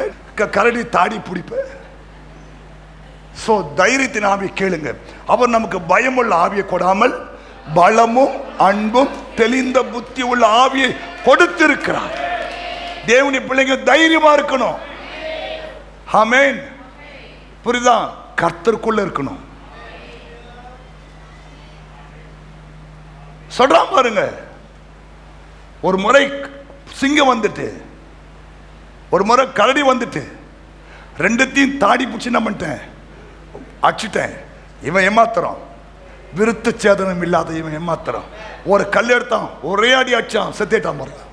கரடி தாடி பிடிப்ப? சோ தைரியத்தின் ஆவியை கேளுங்க. அவர் நமக்கு பயமுள்ள ஆவியை கொடாமல் பலமும் அன்பும் தெளிந்த புத்தி உள்ள ஆவியை கொடுத்திருக்கிறார். தேவனுடைய பிள்ளைங்க தைரியமா இருக்கணும். ஆமென். புரியுதா? கர்த்தருக்குள்ள இருக்கணும். சொல்றான் பாருங்க, ஒரு முறை சிங்கம் வந்துட்டு, ஒரு முறை கரடி வந்துட்டு, ரெண்டுத்தையும் தாடி பிடிச்சி என்ன பண்ணிட்டேன், அடிச்சிட்டேன். இவன் ஏமாத்துறான், விருத்த சேதனம் இல்லாத இவன் ஏமாத்துறான். ஒரு கல் எடுத்தான், ஒரே அடி அடிச்சான், செத்துட்டான் பாருங்க.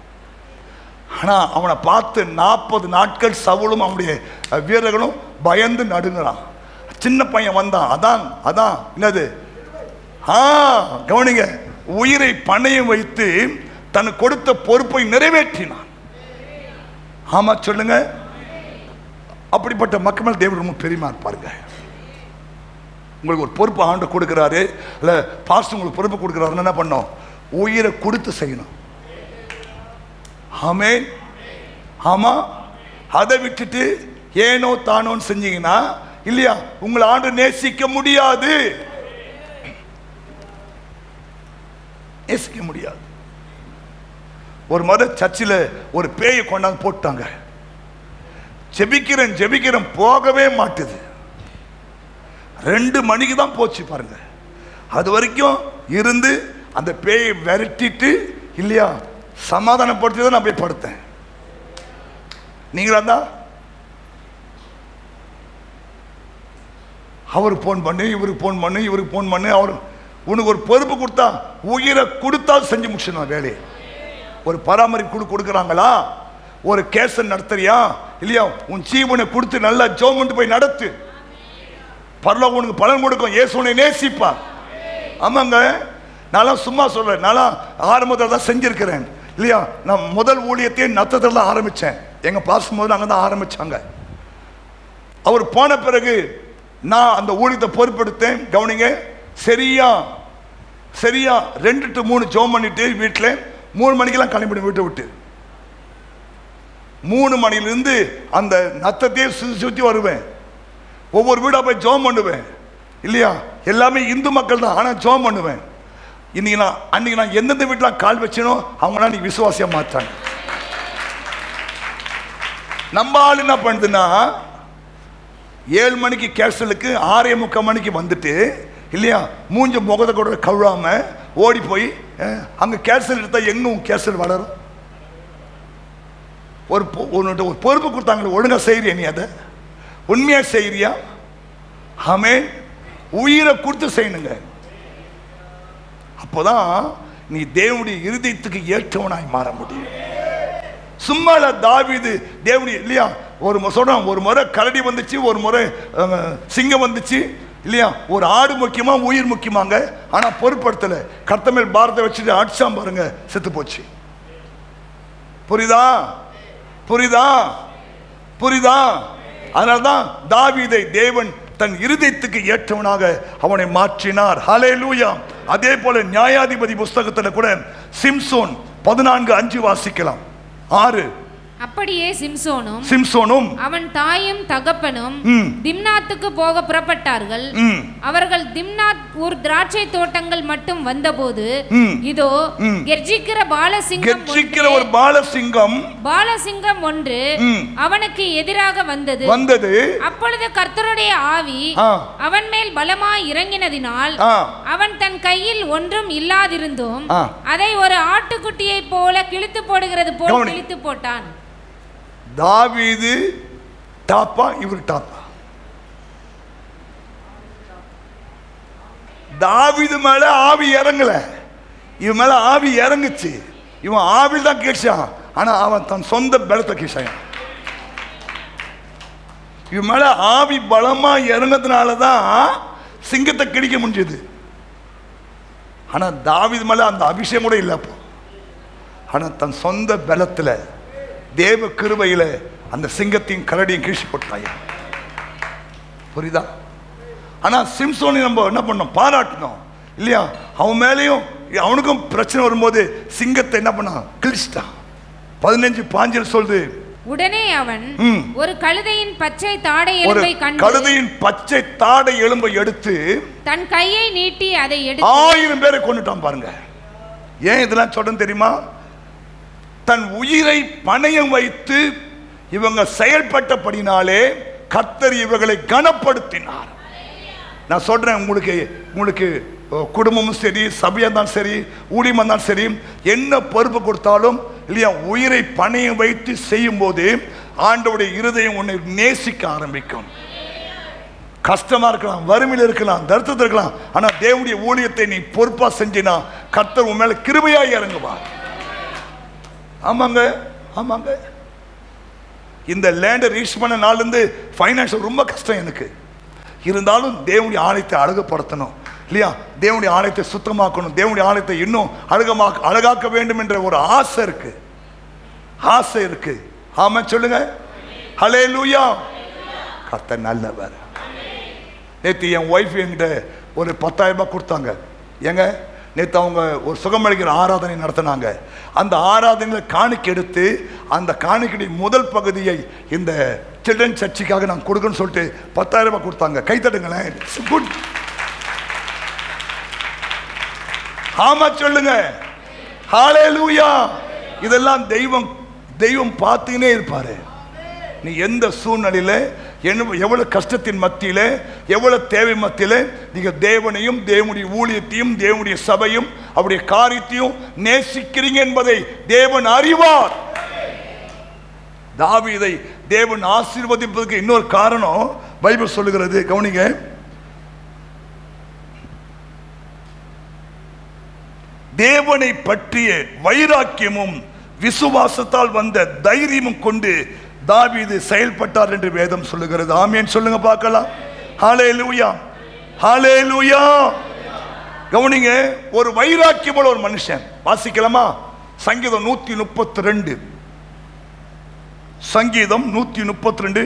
ஆனா அவனை பார்த்து 40 நாட்கள் சவுலும் அவனுடைய வீரர்களும் பயந்து நடுங்கிறான். சின்ன பையன் வந்தான், அதான் அதான் என்னது, கவனிங்க, உயிரை பணையம் வைத்து தனக்கு கொடுத்த பொறுப்பை நிறைவேற்றினான். ஆமா சொல்லுங்க. அப்படிப்பட்ட மக்கள் மேல் தேவன் ரொம்ப பெரியமா இருப்பாருங்க. உங்களுக்கு ஒரு பொறுப்பு ஆண்டு கொடுக்கிறாரு, இல்ல பாஸ்டர் உங்களுக்கு பொறுப்பு கொடுக்கிறாருன்னு என்ன பண்ணோம், உயிரை கொடுத்து செய்யணும். ஆமென். ஆமா, அதை விட்டுட்டு ஏனோ தானோன்னு செஞ்சீங்கன்னா இல்லையா, உங்களை ஆண்டு நேசிக்க முடியாது, நேசிக்க முடியாது. ஒரு முறை சர்ச்சில் ஒரு பேயை கொண்டாந்து போட்டாங்க. ஜெபிக்கிறேன் ஜெபிக்கிறேன் போகவே மாட்டுது. 2 மணிக்கு தான் போச்சு பாருங்க. அது வரைக்கும் இருந்து அந்த பேயை விரட்டிட்டு இல்லையா சமாதானப்படுத்தி தான் நான் போய் படுத்தேன். நீங்களா தான் அவருக்கு போன் பண்ணு, இவருக்கு போன் பண்ணு, இவருக்கு போன் பண்ணு. அவர் உனக்கு ஒரு பொறுப்பு கொடுத்தா உயிரை கொடுத்தா செஞ்சு முடிச்சிடணும் வேலையை. ஒரு பராமரிப்பு கொடுக்குறாங்களா, ஒரு கேசன் நடத்துறியா இல்லையா, உன் ஜீவனை கொடுத்து நல்லா ஜோம் போய் நடத்து, பரலோகம் உனக்கு பலன் கொடுக்கும். இயேசுவை நேசிப்பா. ஆமாங்க, நான் சும்மா சொல்றேன், நான் ஆரம்பத்தில் தான் செஞ்சிருக்கிறேன் இல்லையா. நான் முதல் ஊழியத்தையே நத்தத்தில் தான் ஆரம்பித்தேன். எங்கள் பாஸ்டர் முதல்ல அங்கே தான் ஆரம்பித்தாங்க. அவர் போன பிறகு நான் அந்த ஊழியத்தை பொறுப்பெடுத்தேன். கவனிங்க, சரியா 2 to 3 ஜோம் பண்ணிட்டு வீட்டில் 3 மணிக்கெல்லாம் கிளம்பிடு வீட்டை விட்டு. 3 மணிலிருந்து அந்த நத்தத்தையே சுற்றி வருவேன். ஒவ்வொரு வீடாக போய் ஜோம் பண்ணுவேன் இல்லையா. எல்லாமே இந்து மக்கள் தான், ஆனால் ஜோம் பண்ணுவேன். அன்னைக்கு நான் எந்தெந்த வீட்டில் கால் வச்சனோ அவங்களாம் நீ விசுவாசியா மாற்றாங்க. நம்ம ஆள் என்ன பண்ணுதுன்னா 7 மணிக்கு கேசலுக்கு 6:45 மணிக்கு வந்துட்டு இல்லையா, மூஞ்ச முகத்தை கூட கழுவாம ஓடி போய் அங்க கேசல் எடுத்தா எங்கும் கேசல் வளரும். ஒரு பொறுப்பு கொடுத்தாங்க, ஒழுங்கா செய்யறியா, நீ அதை உண்மையா செய்யறியா? ஆமென். உயிரை கொடுத்து செய்யணுங்க. அப்போதான் நீ தேவனுடைய இருதயத்துக்கு ஏற்றவனாய் மாற முடியும். சும்மால தாவீது தேவனுடைய இல்லையா, ஒரு சொல்றான், ஒரு முறை கரடி வந்துச்சு, ஒரு முறை சிங்கம் வந்துச்சு இல்லையா. ஒரு ஆடு முக்கியமா, உயிர் முக்கியமாங்க. ஆனா பொறுப்படுத்தல, கர்த்தர் மேல் பாரத்தை வச்சுட்டு அடிச்சாம் பாருங்க, செத்து போச்சு. புரியுதா புரியுதா புரியுதா? அதனால்தான் தாவீதை தேவன் தன் இருதயத்துக்கு ஏற்றவனாக அவனை மாற்றினார். ஹல்லேலூயா. அதே போல நியாயாதிபதி புஸ்தகத்தில் கூட சிம்சோன் 14:5 வாசிக்கலாம். 6 அப்படியே சிம்சோனும் அவன் தாயும் தகப்பனும் திம்னாத்துக்கு போக புறப்பட்டார்கள். அவர்கள் திம்னாத் ஊர் திராட்சை தோட்டங்கள் மட்டும் வந்தபோது இதோ கெர்ச்சிக்கிற ஒரு பாலசிங்கம் ஒன்று அவனுக்கு எதிராக வந்தது. அப்பொழுது கர்த்தருடைய ஆவி அவன் மேல் பலமாய் இறங்கினதினால் அவன் தன் கையில் ஒன்றும் இல்லாதிருந்தும் அதை ஒரு ஆட்டுக்குட்டியை போல கிழித்து போடுகிறது போல் கிழித்து போட்டான். தாவீது டாப்பா, இவர் டாப்பா? தாவீது மேல ஆவி இறங்கல, இவன் மேல ஆவி இறங்குச்சு. இவன் ஆவில் தான் கேட்சான், ஆனா அவன் தன் சொந்த பலத்தை கேட்சான். இவன் மேல ஆவி பலமா இறங்கிறதுனாலதான் சிங்கத்தை கிடிக்க முடிஞ்சது. ஆனா தாவீது மேல அந்த அபிஷேகம் கூட இல்லை. ஆனா தன் சொந்த பலத்துல தேவ கிருபையில அந்த சிங்கத்தையும் கரடியும் கீழ்ச்சி போட்டாயா. புரியுதா? ஆனா சிம்சோனை நம்ம என்ன பண்ணோம், பாராட்டணும் இல்லையா. அவன் மேலேயும் அவனுக்கும் பிரச்சனை வரும்போது சிங்கத்தை என்ன பண்ணான்? கிழிச்சிட்டான். 15:5 சொல்லுது, உடனே அவன் ஒரு கழுதையின் பச்சை தாடை எலும்பை கண்டு, கழுதையின் பச்சை தாடை எலும்பை எடுத்து தன் கையை நீட்டி அதை எடுத்து 1000 பேரை கொன்னுட்டான். பாருங்க, ஏன் இதெல்லாம் சொல்றேன் தெரியுமா? தன் உயிரை பணயம் வைத்து இவங்க செயல்பட்டபடினாலே கர்த்தர் இவர்களை கனப்படுத்தினார். நான் சொல்றேன், உங்களுக்கு குடும்பமும் சரி, சபையா தான் சரி, ஊழியமா தான் சரி, என்ன பொறுப்பு கொடுத்தாலும் இல்லையா, உயிரை பணயம் வைத்து செய்யும் போது ஆண்டவருடைய இருதயம் உன்னை நேசிக்க ஆரம்பிக்கும். கஷ்டமா இருக்கலாம், வறுமையில் இருக்கலாம், தரித்திரத்தில் இருக்கலாம், ஆனா தேவனுடைய ஊழியத்தை நீ பொறுப்பா செஞ்சினா கர்த்தர் உன் மேல கிருபையாய் இறங்குவார். ஆமாங்க, ஆமாங்க. இந்த லேண்டை ரீச் பண்ண நாள்ல இருந்து ஃபைனான்ஷியல் ரொம்ப கஷ்டம் எனக்கு. இருந்தாலும் தேவனுடைய ஆலயத்தை அழகுபடுத்தணும் இல்லையா, தேவனுடைய ஆலயத்தை சுத்தமாக்கணும், தேவனுடைய ஆலயத்தை இன்னும் அழகாக்க வேண்டும் என்ற ஒரு ஆசை இருக்கு, ஆசை இருக்கு. ஆமா சொல்லுங்க, ஹல்லேலூயா. கர்த்தர் நல்லவர். நேற்று என் ஒய்ஃப் என்கிட்ட ஒரு 10,000 ரூபாய் கொடுத்தாங்க. ஏங்க, நேற்று அவங்க ஒரு சுகமளிக்கிற ஆராதனை நடத்தினாங்க. அந்த ஆராதனையில் காணிக்கை எடுத்து அந்த காணிக்கையுடைய முதல் பகுதியை இந்த சில்ட்ரன் சர்ச்சுக்காக நான் கொடுக்கணும்னு சொல்லிட்டு 10,000 ரூபாய் கொடுத்தாங்க. கைத்தட்டுங்களேன், குட். ஆமா சொல்லுங்க, ஹல்லேலூயா. இதெல்லாம் தெய்வம் பார்த்துக்கினே இருப்பாரு. நீ எந்த சூழ்நிலையில, எவ்வளவு கஷ்டத்தின் மத்தியில, எவ்வளவு தேவை மத்தியில நீங்க தேவனையும் தேவனுடைய ஊழியத்தையும் தேவனுடைய சபையும் அவருடைய காரியத்தையும் நேசிக்கிறீங்க என்பதை தேவன் அறிவார். தாவீதை தேவன் ஆசீர்வதிப்பதற்கு இன்னொரு காரணம் பைபிள் சொல்லுகிறது, கவனிங்க. தேவனை பற்றிய வைராக்கியமும் விசுவாசத்தால் வந்த தைரியமும் கொண்டு தாவீது செயல்பட்டார் என்று வேதம் சொல்லுகிறது. ஆமென் சொல்லுங்க பார்க்கலாம். ஹல்லேலூயா, ஹல்லேலூயா. கவனிங்க, ஒரு வைராக்கியமுள்ள ஒரு மனுஷன். வாசிக்கலாமா? சங்கீதம் 132, சங்கீதம் 132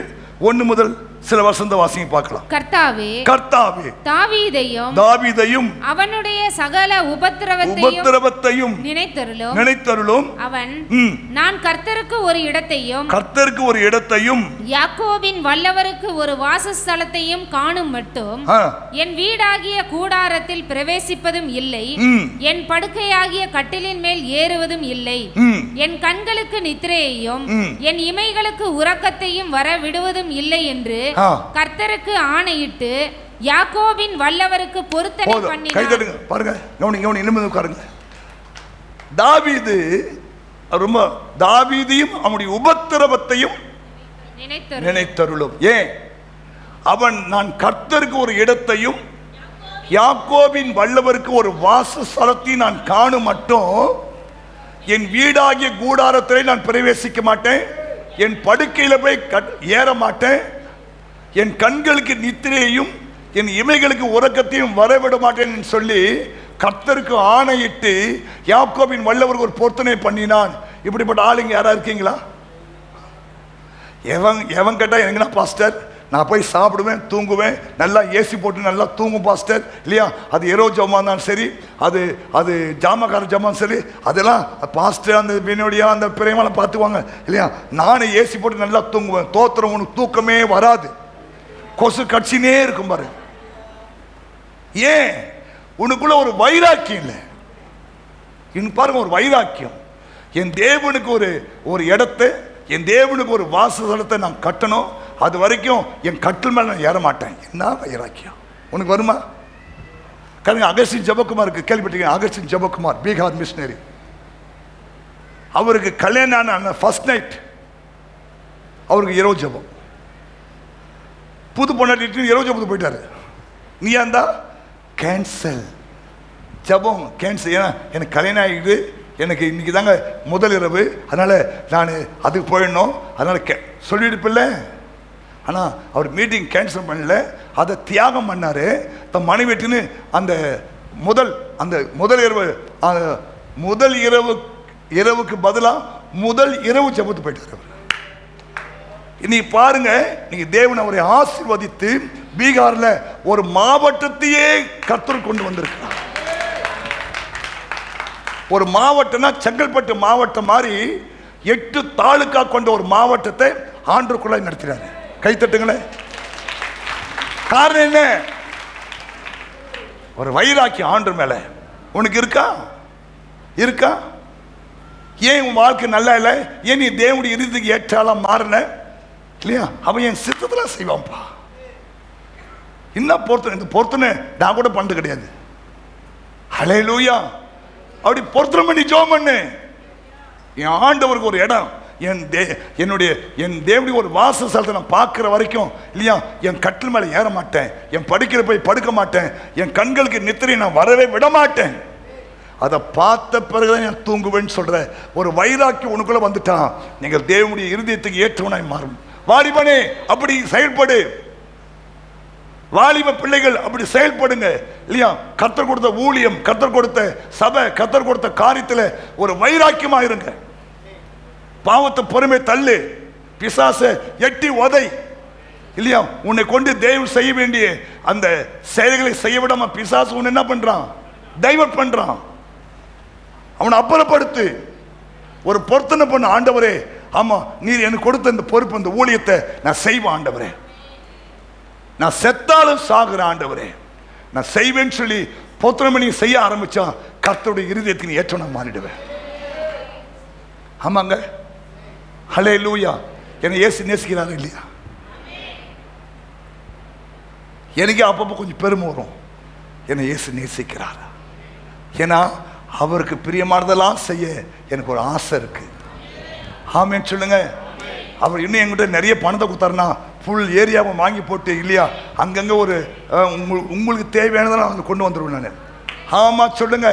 1 முதல் சில வசந்த வாசிங்க பார்க்கலாம். கர்த்தாவே தாவீதையும் அவனுடைய சகல உபத்திரவத்தையும் நினைத்தருளும். அவன் நான் கர்த்தருக்கு ஒரு இடத்தையும் யாக்கோபின் வல்லவருக்கு ஒரு வாசஸ்தலத்தையும் காணும் மட்டும் என் வீடாகிய கூடாரத்தில் பிரவேசிப்பதும் இல்லை, என் படுக்கையாகிய கட்டிலின் மேல் ஏறுவதும் இல்லை, என் கண்களுக்கு நித்திரையையும் என் இமைகளுக்கு உறக்கத்தையும் வர விடுவதும் இல்லை என்று கர்த்தருக்கு ஆணையிட்டு யாக்கோபின் வல்லவருக்கு பொருத்தனை பண்ணினார். பாருங்க, கவனிங்க, இன்னும் உட்காருங்க. தாவீதையும் அவனுடைய உபத்திரவத்தையும் நினைத்தருளும். ஏன்? அவன் நான் கர்த்தருக்கு ஒரு இடத்தையும் யாக்கோபின் வல்லவருக்கு ஒரு வாசஸ்தலத்தையும் நான் காணும் மட்டும் என் வீடாகிய கூடாரத்திலே நான் பிரவேசிக்க மாட்டேன், என் படுக்கையில போய் ஏற மாட்டேன், என் கண்களுக்கு நித்திரையையும் என் இமைகளுக்கு உறக்கத்தையும் வரவிட மாட்டேன் சொல்லி கர்த்தருக்கு ஆணையிட்டு யாக்கோபின் வல்லவருக்கு ஒரு பொருத்தனை பண்ணினான். இப்படிப்பட்ட ஆளுங்க யாரா இருக்கீங்களா? எவன் கேட்டா எங்கன்னா பாஸ்டர் நான் போய் சாப்பிடுவேன், தூங்குவேன், நல்லா ஏசி போட்டு நல்லா தூங்கும் பாஸ்டர் இல்லையா, அது எரோ ஜமா இருந்தாலும் சரி, அது ஜாமக்கார ஜமான் சரி, அதெல்லாம் பாஸ்டர் அந்த என்னுடைய அந்த பிரியமெல்லாம் பார்த்துக்குவாங்க இல்லையா. நானும் ஏசி போட்டு நல்லா தூங்குவேன். தோத்திரம் உனக்கு தூக்கமே வராது, கொசு கட்சினே இருக்கும் பாரு. ஏன்? உனக்குள்ள ஒரு வைராக்கியம் இல்லை. இன்னும் பாருங்க, ஒரு வைராக்கியம். என் தேவனுக்கு ஒரு இடத்தை, என் தேவனுக்கு ஒரு வாசஸ்தலத்தை நான் கட்டணும், அது வரைக்கும் என் கட்டில் மேல நான் ஏற மாட்டேன். என்ன வைராக்கியம் உனக்கு வருமா? கருங்க, அகஸ்டின் ஜெபக்குமாருக்கு கேள்விப்பட்டீங்க? அகஸ்டின் ஜெபக்குமார் பீகார் மிஷனரி. அவருக்கு கல்யாணம் ஆன ஃபர்ஸ்ட் நைட் அவருக்கு இரவு ஜெபம். புது பொண்ணாட்டிட்டு இரவு ஜெபத்துக்கு போயிட்டாரு. நீ இருந்தா கேன்சல், ஜெபம் கேன்சல். ஏன்னா எனக்கு கல்யாணம் ஆகிடுது, எனக்கு இன்னைக்கு தாங்க முதல் இரவு, அதனால நான் அதுக்கு போயிடணும், அதனால சொல்லிடுப்பில்ல. ஆனால் அவர் மீட்டிங் கேன்சல் பண்ணல, அதை தியாகம் பண்ணாரு. தன் மனைவிட்டுன்னு அந்த முதல் இரவுக்கு பதிலாக முதல் இரவு ஜெபத்துக்கு போயிட்டார். இன்னைக்கு பாருங்க, நீங்க தேவன் அவரை ஆசீர்வதித்து பீகார்ல ஒரு மாவட்டத்தையே கர்த்தர் கொண்டு வந்திருக்கிறார். ஒரு மாவட்டம்னா செங்கல்பட்டு மாவட்டம் மாதிரி 8 தாலுக்கா கொண்ட ஒரு மாவட்டத்தை ஆண்டுக்குள்ள நடத்தினாரு. கைத்தட்டுங்களேன். காரணம் என்ன? ஒரு வைராக்கியம் ஆண்டு மேல உனக்கு இருக்கா? இருக்கா? ஏன் உன் வாழ்க்கை நல்லா இல்லை? ஏன் நீ தேவனுடைய இறுதிக்கு ஏற்றால மாறின இல்லையா? அவன் என் சித்தத்தில் செய்வான்ப்பா. என்ன பொறுத்தனை? இந்த பொறுத்தனை நான் கூட பண்ணது கிடையாது. ஹல்லேலூயா. அப்படி பொறுத்தனை பண்ணி ஜெபம் பண்ணு. என் ஆண்டவருக்கு ஒரு இடம், என் தேவனுடைய ஒரு வாசஸ்தலத்தை நான் பார்க்குற வரைக்கும் இல்லையா, என் கட்டில் மேலே ஏற மாட்டேன், என் படுக்கிற போய் படுக்க மாட்டேன், என் கண்களுக்கு நித்திரை நான் வரவே விட மாட்டேன். அதை பார்த்த பிறகுதான் நான் தூங்குவேன்னு சொல்ற ஒரு வைராக்கியம் உனக்குள்ள வந்துட்டான். நீங்கள் தேவனுடைய இருதயத்துக்கு ஏற்றவனாய் மாறும். வாலிபனே அப்படி செயல்படு. வாலிப பிள்ளைகள் அப்படி செயல்படுங்க இல்லையா? கர்த்தர் கொடுத்த ஊழியம், கர்த்தர் கொடுத்த சபை, கர்த்தர் கொடுத்த காரியத்தில் ஒரு வைராக்கியமா இருங்க. பாவத்தை பொறுமை தள்ளு, பிசாசை எட்டி உதை இல்லையா? உன்னை கொண்டு தேவன் செய்ய வேண்டிய அந்த செயல்களை செய்ய விடாம பிசாசு உன்னை என்ன பண்றான்? டைவர்ட் பண்றான். அவனை அப்புறப்படுத்து. ஒரு பொருத்தனை பண்ண, ஆண்டவரே ஆமா நீர் எனக்கு கொடுத்த இந்த பொறுப்பு, இந்த ஊழியத்தை நான் செய்வேன் ஆண்டவரே, நான் செத்தாலும் சாகுறேன் ஆண்டவரே, நான் செய்வேன்னு சொல்லி பொருத்தனை பண்ணி செய்ய ஆரம்பிச்சா கர்த்தருடைய இருதயத்துக்கு ஏற்ற நான் மாறிடுவேன். ஆமாங்க. ஹல்லேலூயா. என்னை இயேசு நேசிக்கிறாரா இல்லையா? எனக்கு அப்பப்போ கொஞ்சம் பெருமை வரும், என்னை இயேசு நேசிக்கிறாரா? ஏன்னா அவருக்கு பிரியமானதெல்லாம் செய்ய எனக்கு ஒரு ஆசை இருக்கு. ஆமென் சொல்லுங்க. அவர் இன்னும் என்கிட்ட நிறைய பணத்தை கொடுத்தாருன்னா ஃபுல் ஏரியாவை வாங்கி போட்டு இல்லையா, அங்கங்கே ஒரு உங்களுக்கு தேவையானதெல்லாம் வந்து கொண்டு வந்துடுவேன் நான். ஆமாம் சொல்லுங்க.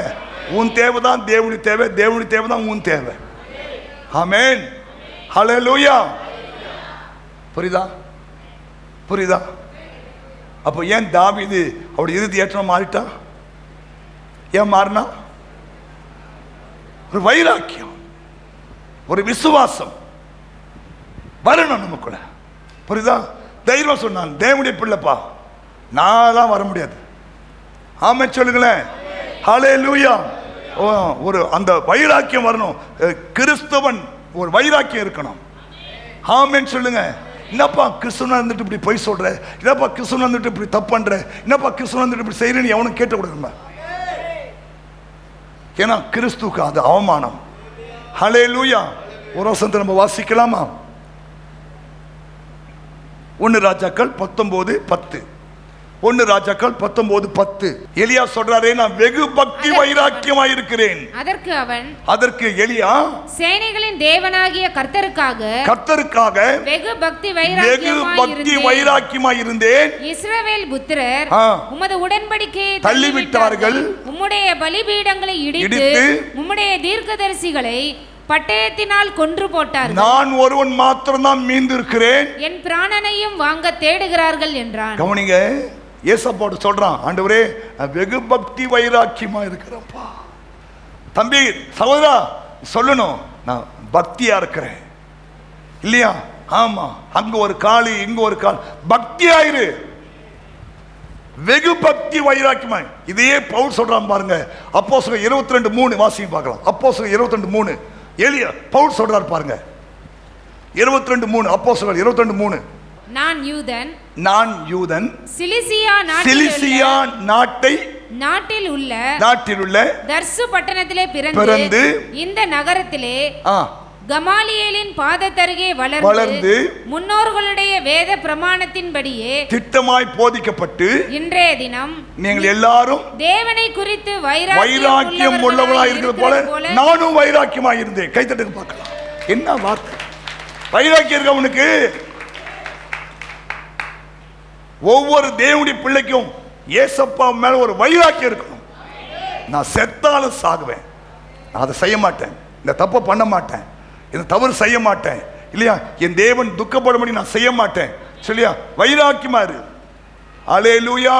உன் தேவை தான் தேவனுடைய தேவை, தேவனுடைய தேவை தான் உன் தேவை. ஆமென். ஹல்லேலூயா. புரியுதா? புரியுதா? அப்போ ஏன் தாவீது அவருடைய இறுதி ஏற்றம் மாறிட்டான்? ஏன் மாறினா? ஒரு வைராக்கியம், ஒரு விசுவாசம் வரணும் நமக்குள்ள. புரியுதா? தைரியம் சொன்னான், தேவனுடைய பிள்ளைப்பா, நான் வர முடியாது. ஆமென் சொல்லுங்களேன். ஹல்லேலூயா. ஒரு அந்த வைராக்கியம் வரணும். கிறிஸ்தவன் ஒரு வைராக்கியம் இருக்கணும். ஆமென் சொல்லுங்க. என்னப்பா கிறிஸ்துவனா இருந்துட்டு இப்படி பொய் சொல்ற, என்னப்பா கிறிஸ்துவனா இருந்துட்டு இப்படி தப்பு பண்ற, என்னப்பா கிறிஸ்துவனா இருந்துட்டு இப்படி செய்யறேன்னு எவனும் கேட்டக்கூடாது. ஏன்னா கிறிஸ்துக்கு அது அவமானம். ஹல்லேலூயா. ஒரு வசனத்தை நம்ம வாசிக்கலாமா? 1 ராஜாக்கள் 19:10. 1 ராஜாக்கள் 19:10. எலியா சொல்றாரே, நான் வெகு பக்தி வைராக்கியமா இருக்கிறேன். அதற்கு எலியா, சேனைகளின் தேவனாகிய கர்த்தருக்காக வெகு பக்தி வைராக்கியமா இருந்தேன். இஸ்ரவேல் புத்திரர் உமது உடன்படிக்கையை தள்ளிவிட்டார்கள், உம்முடைய பலிபீடங்களை இடித்து உம்முடைய தீர்க்கதரிசிகளை பட்டயத்தினால் கொன்று போட்டார்கள். நான் ஒருவன் மாத்திரம் தான் மீந்து இருக்கிறேன், என் பிராணனையும் வாங்க தேடுகிறார்கள் என்றான். கவனிங்க, ஏசப்பாடு சொல்றான், ஆண்டவரே வெகு பக்தி வைராக்கியமா இருக்கிறப்பா. தம்பி சகோதரா சொல்லணும், நான் பக்தியா இருக்கிறேன் இல்லையா? ஆமா, அங்க ஒரு காலி இங்க ஒரு கால், பக்தியாயிரு. வெகு பக்தி வைராக்கியமா. இதையே பவுல் சொல்றான் பாருங்க. அப்போஸ்தலர் 22:3 வாசிங்க பார்க்கலாம். அப்போஸ்தலர் 22:3 எலியா பவுல் சொல்றார் பாருங்க. 22:3 அப்போஸ்தலர் 22:3. நான் யூதன் சிலிசியா நாட்டில் உள்ள தர்சு பட்டணத்திலே பிறந்து இந்த நகரத்திலே கமாலியேலின் பாதத்தருகே வளர்ந்து முன்னோர்களுடைய வேத பிரமாணத்தின்படியே திட்டமாய் போதிக்கப்பட்டு இன்றைய தினம் நீங்கள் எல்லாரும் தேவனை குறித்து வைராக்கியம் உள்ளவர்களாய் இருக்கிறது போல நானும் வைராக்கியமாய் இருந்தேன். கைத்தட்டுங்க பார்க்கலாம். என்ன வார்த்தை! வைராக்கியம் இருக்க உனக்கு. ஒவ்வொரு தேவனுடைய பிள்ளைக்கும் ஏசப்பா மேல ஒரு வைராக்கியம் இருக்கணும். நான் செத்தாலும் சாகுவேன், நான் அதை செய்ய மாட்டேன், இந்த தப்பை பண்ண மாட்டேன், இந்த தவறு செய்ய மாட்டேன் இல்லையா, என் தேவன் துக்கப்படும்படி நான் செய்ய மாட்டேன் சொல்லியா வைராக்கியமா இரு. அல்லேலூயா.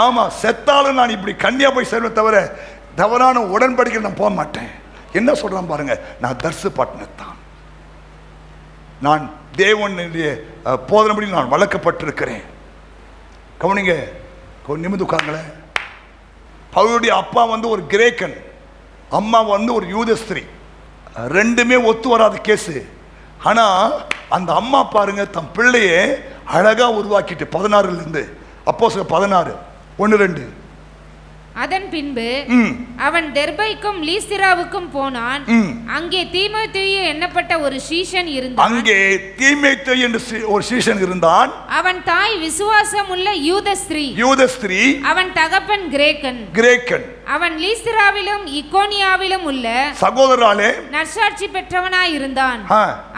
ஆமா, செத்தாலும் நான் இப்படி கன்னியா போய் செல்வேன் தவிர தவறான உடன்படிக்கை நான் போக மாட்டேன். என்ன சொல்றான் பாருங்க, நான் தர்சு பட்டணத்தான், நான் தேவனுடைய போதனைப்படி நான் வளர்க்கப்பட்டிருக்கிறேன். கவனிங்க, நிமிந்து உட்காருங்களேன். பவுலுடைய அப்பா வந்து ஒரு கிரேக்கன், அம்மா வந்து ஒரு யூத ஸ்திரீ, ரெண்டுமே ஒத்து வராத கேஸு. ஆனால் அந்த அம்மா பாருங்க தன் பிள்ளையே அழகா உருவாக்கிட்டு 16 அப்போஸ்தலர் 16:1-2. அதன் பின்பு அவன் தெர்பைக்கும் லீஸ்திராவுக்கும் போனான். அங்கே தீமோத்தேயு என்னப்பட்ட ஒரு சீஷன் இருந்தான். அங்கே தீமோத்தேயு என்று ஒரு சீஷன் இருந்தான். அவன் தாய் விசுவாசம் உள்ள யூத ஸ்திரீ. அவன் தகப்பன் கிரேக்கன். அவன் லீஸ்திராவிலும் இக்கோனியாவிலும் உள்ள சகோதராலே நற்சாட்சி பெற்றவனாய் இருந்தான்.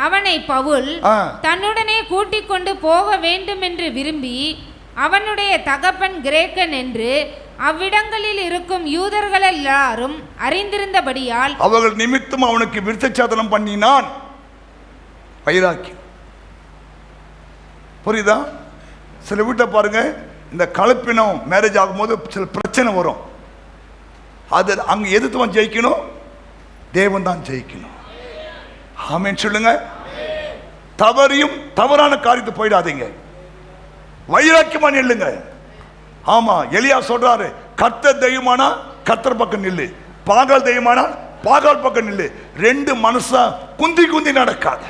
அவனை பவுல் தன்னுடனே கூட்டிக் கொண்டு போக வேண்டும் என்று விரும்பி, அவனுடைய தகப்பன் கிரேக்கன் என்று அவ்விடங்களில் இருக்கும் யூதர்கள் எல்லாரும் அறிந்திருந்தபடியால் அவர்கள் நிமித்தம் அவனுக்கு விருத்தச்சாதனம் பண்ணினான். வைராக்கியம். புரியுதா? சில வீட்டை பாருங்க, இந்த கலப்பினம் மேரேஜ் ஆகும்போது சில பிரச்சனை வரும். அது அங்க எதிர்த்து ஜெயிக்கணும், தேவன் தான் ஜெயிக்கணும். ஆமென் சொல்லுங்க. தவறான காரியத்தை போயிடாதீங்க, வைராக்கியமா நில்லுங்க. ஆமா, எலியா சொல்றாரு, கர்த்தர் தெய்வமானா கர்த்தர் பக்கம் நில்லு, பாகால் தெய்வமானா பாகால் பக்கம் நில்லு. ரெண்டு மனசா குந்தி நடக்காது.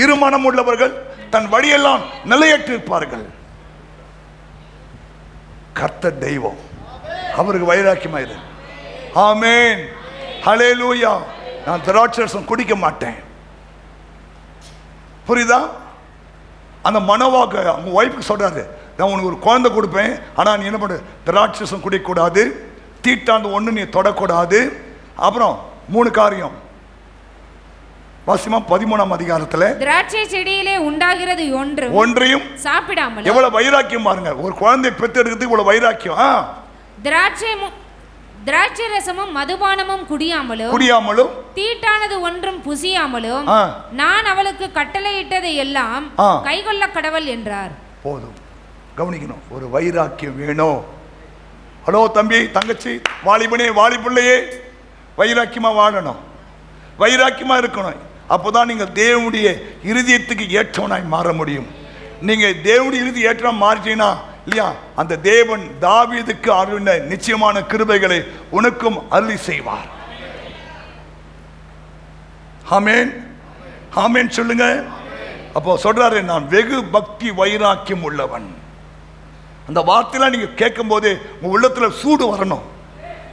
இரு மனம் உள்ளவர்கள் தன் வழியெல்லாம் நிலையற்றிருப்பார்கள். கர்த்தர் தெய்வம், அவருக்கு வைராக்கியமாயிரு. ஆமென், ஹல்லேலூயா. நான் திராட்சரசம் குடிக்க மாட்டேன். புரியுதா? அந்த மனவாக்க அவங்க ஒய்ஃபுக்கு சொல்றாரு, நான் உனக்கு ஒரு குழந்தை கொடுப்பேன், ஆனால் நீ என்ன பண்ணு, திராட்சரசம் குடிக்கக்கூடாது, தீட்டாந்து ஒன்று நீ தொடக்கூடாது. அப்புறம் 3 காரியம். வாசிமா 13ஆம் அதிகாரத்தில், திராட்சை செடியிலே உண்டாகிறது ஒன்றையும் சாப்பிடாமல். எவ்வளவு வைராக்கியம் பாருங்க, ஒரு குழந்தை பெற்றெடுக்கிறதுக்கு இவ்வளவு வைராக்கியம். திராட்சை ரசமும் மதுபானமும் குடியாமலும் தீட்டானது ஒன்றும் புசியாமலும் நான் அவளுக்கு கட்டளையிட்டதை எல்லாம் கைகொள்ள கடவுள் என்றார். போதும், கவனிக்கணும், ஒரு வைராக்கியம் வேணும். ஹலோ தம்பி, தங்கச்சி, வாலிபனே, வாலிபுள்ளையே, வைராக்கியமா வாழணும், வைராக்கியமா இருக்கணும். அப்போதான் நீங்க தேவனுடைய இருதயத்துக்கு ஏற்றவனாய் மாற முடியும். நீங்க தேவனுடைய இறுதி ஏற்றம் மாறிட்டீங்கன்னா இல்லையா, அந்த தேவன் தாவீதுக்கு அருளின நிச்சயமான கிருபைகளை உனக்கும் அருளி செய்வார். ஆமென், ஆமென் சொல்லுங்க. அப்போ சொல்றாரு, நான் வெகு பக்தி வைராக்கியம் உள்ளவன். அந்த வார்த்தையெல்லாம் நீங்க கேட்கும் போதே உங்க உள்ளத்துல சூடு வரணும்,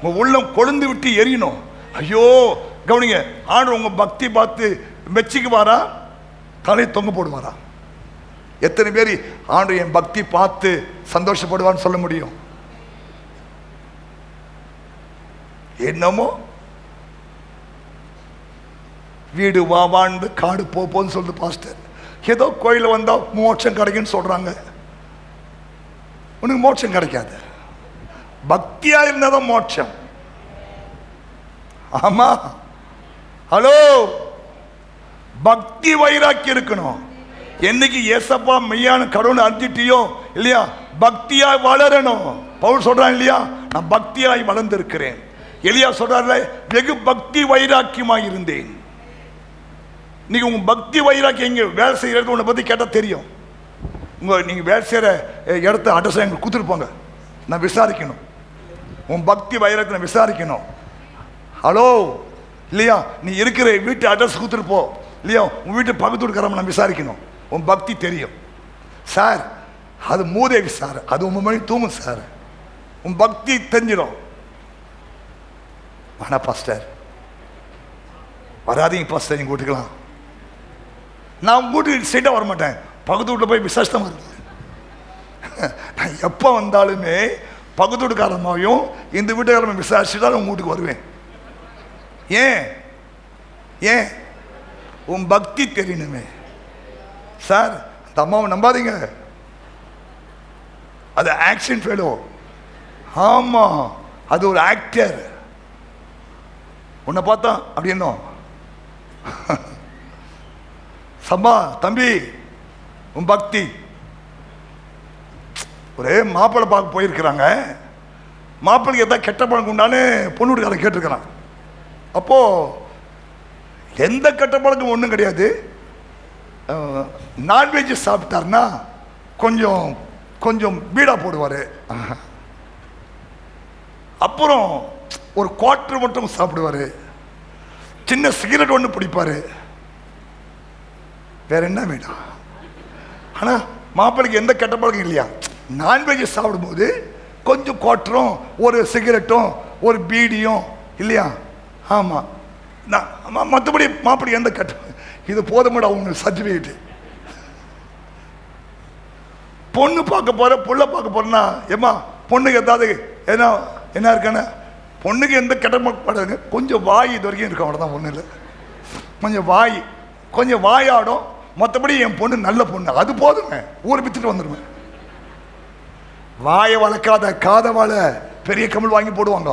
உங்க உள்ளம் கொழுந்து விட்டு எரியணும். ஐயோ, கவனிங்க, ஆண்டு உங்க பக்தி பார்த்து மெச்சிக்குவாரா, தலை தொங்க போடுவாரா? எத்தனை பேர் ஆண்டு என் பக்தி பார்த்து சந்தோஷப்படுவான்னு சொல்ல முடியும்? என்னமோ வீடு வாழ்ந்து காடு போன்னு சொல்லுது பாஸ்டர். ஏதோ கோயில வந்தா மோட்சம் கிடைக்குன்னு சொல்றாங்க. உனக்கு மோட்சம் கிடைக்காது, பக்தியா இருந்தாதான் மோட்சம். ஆமா, ஹலோ, பக்தி வைராக்கி இருக்கணும். என்னைக்கு ஏசப்பா மெய்யான கடவுளை அறிஞ்சிட்டியோ இல்லையா, பக்தியாய் வளரணும். பவுல் சொல்றான் இல்லையா, நான் பக்தியாய் வளர்ந்திருக்கிறேன். எலியா சொல்றாருல, வெகு பக்தி வைராக்கியமாய் இருந்தேன். நீங்க உங்க பக்தி வைராக்கியம் எங்க வேலை செய்யறது உன்னை பத்தி கேட்டா தெரியும். நீங்க வேலை செய்யற இடத்த அட்ரஸ் எங்களுக்கு கொடுத்துருப்பாங்க, நான் விசாரிக்கணும். உன் பக்தி வைராக்கியம் நான் விசாரிக்கணும். ஹலோ இல்லையா, நீ இருக்கிற வீட்டு அட்ரஸ் கொடுத்துருப்போ இல்லையா, உன் வீட்டு பக்கத்து வீட்டுக்காரன் நான் விசாரிக்கணும். உன் பக்தி தெரியும் சார், அது மூதேவி சார், அது 9 மணி தூங்கும் சார், உன் பக்தி தெரிஞ்சிடும். ஆனா பாஸ்டர் வராதீங்க பாஸ்டர், நீங்க வீட்டுக்கலாம். நான் உங்க வீட்டுக்கு ஸ்ட்ரெயிட்டா வரமாட்டேன், பக்கத்து வீட்டில் போய் விசேஷமா இருக்கு. நான் எப்போ வந்தாலுமே பக்கத்து வீட்டுக்காரமாவையும் இந்த வீட்டுக்காரமா விசாரிச்சுதான் உங்க வீட்டுக்கு வருவேன். ஏன் உன் பக்தி தெரியணுமே. சார், அந்த அம்மாவை நம்பாதீங்க, அது ஆக்ஷன் ஃபெலோ. ஆமா, அது ஒரு ஆக்டர். உன்னை பார்த்தா அப்படி என்ன சம்பா தம்பி, உன் பக்தி. ஒரே மாப்பிள்ளை பார்க்க போயிருக்கிறாங்க, மாப்பிள்ளைக்கு எதாவது கெட்ட பழக்கம் உண்டானு பொண்ணு வீட்டுக்காரன் கேட்டிருக்கிறான். அப்போ எந்த கெட்ட பழக்கம் ஒன்றும் கிடையாது. நான்வெஜ் சாப்பிட்டாருன்னா கொஞ்சம் கொஞ்சம் பீடா போடுவார். அப்புறம் ஒரு குவார்டர் மட்டும் சாப்பிடுவாரு, சின்ன சிகரெட் ஒன்று பிடிப்பாரு, வேற என்ன வேணும்? ஆனா மாப்பிள்ளைக்கு எந்த கெட்ட பழக்கம் இல்லையா? நான்வெஜ் சாப்பிடும்போது கொஞ்சம் குவார்டரும் ஒரு சிகரெட்டும் ஒரு பீடியும் இல்லையா? ஆமா, மற்றபடி மாப்பிள்ளை எந்த கெட்ட, இது போதுமாடா உங்களுக்கு சர்டிஃபிகேட். பொண்ணு பார்க்க போற, புள்ள பார்க்க போறேன்னா ஏமா பொண்ணுக்கு ஏதாவது என்ன இருக்கானே, பொண்ணுக்கு எந்த கெட்ட படாதுங்க, கொஞ்சம் வாய் இது வரைக்கும் இருக்கும், அவ்வளோதான். ஒன்றும் இல்லை, கொஞ்சம் வாயாடும், மற்றபடி என் பொண்ணு நல்ல பொண்ணு, அது போதுங்க, ஊரை பிச்சுட்டு வந்துடுவேன். வாயை வளர்க்காத காத வாழ பெரிய கமல் வாங்கி போடுவாங்க.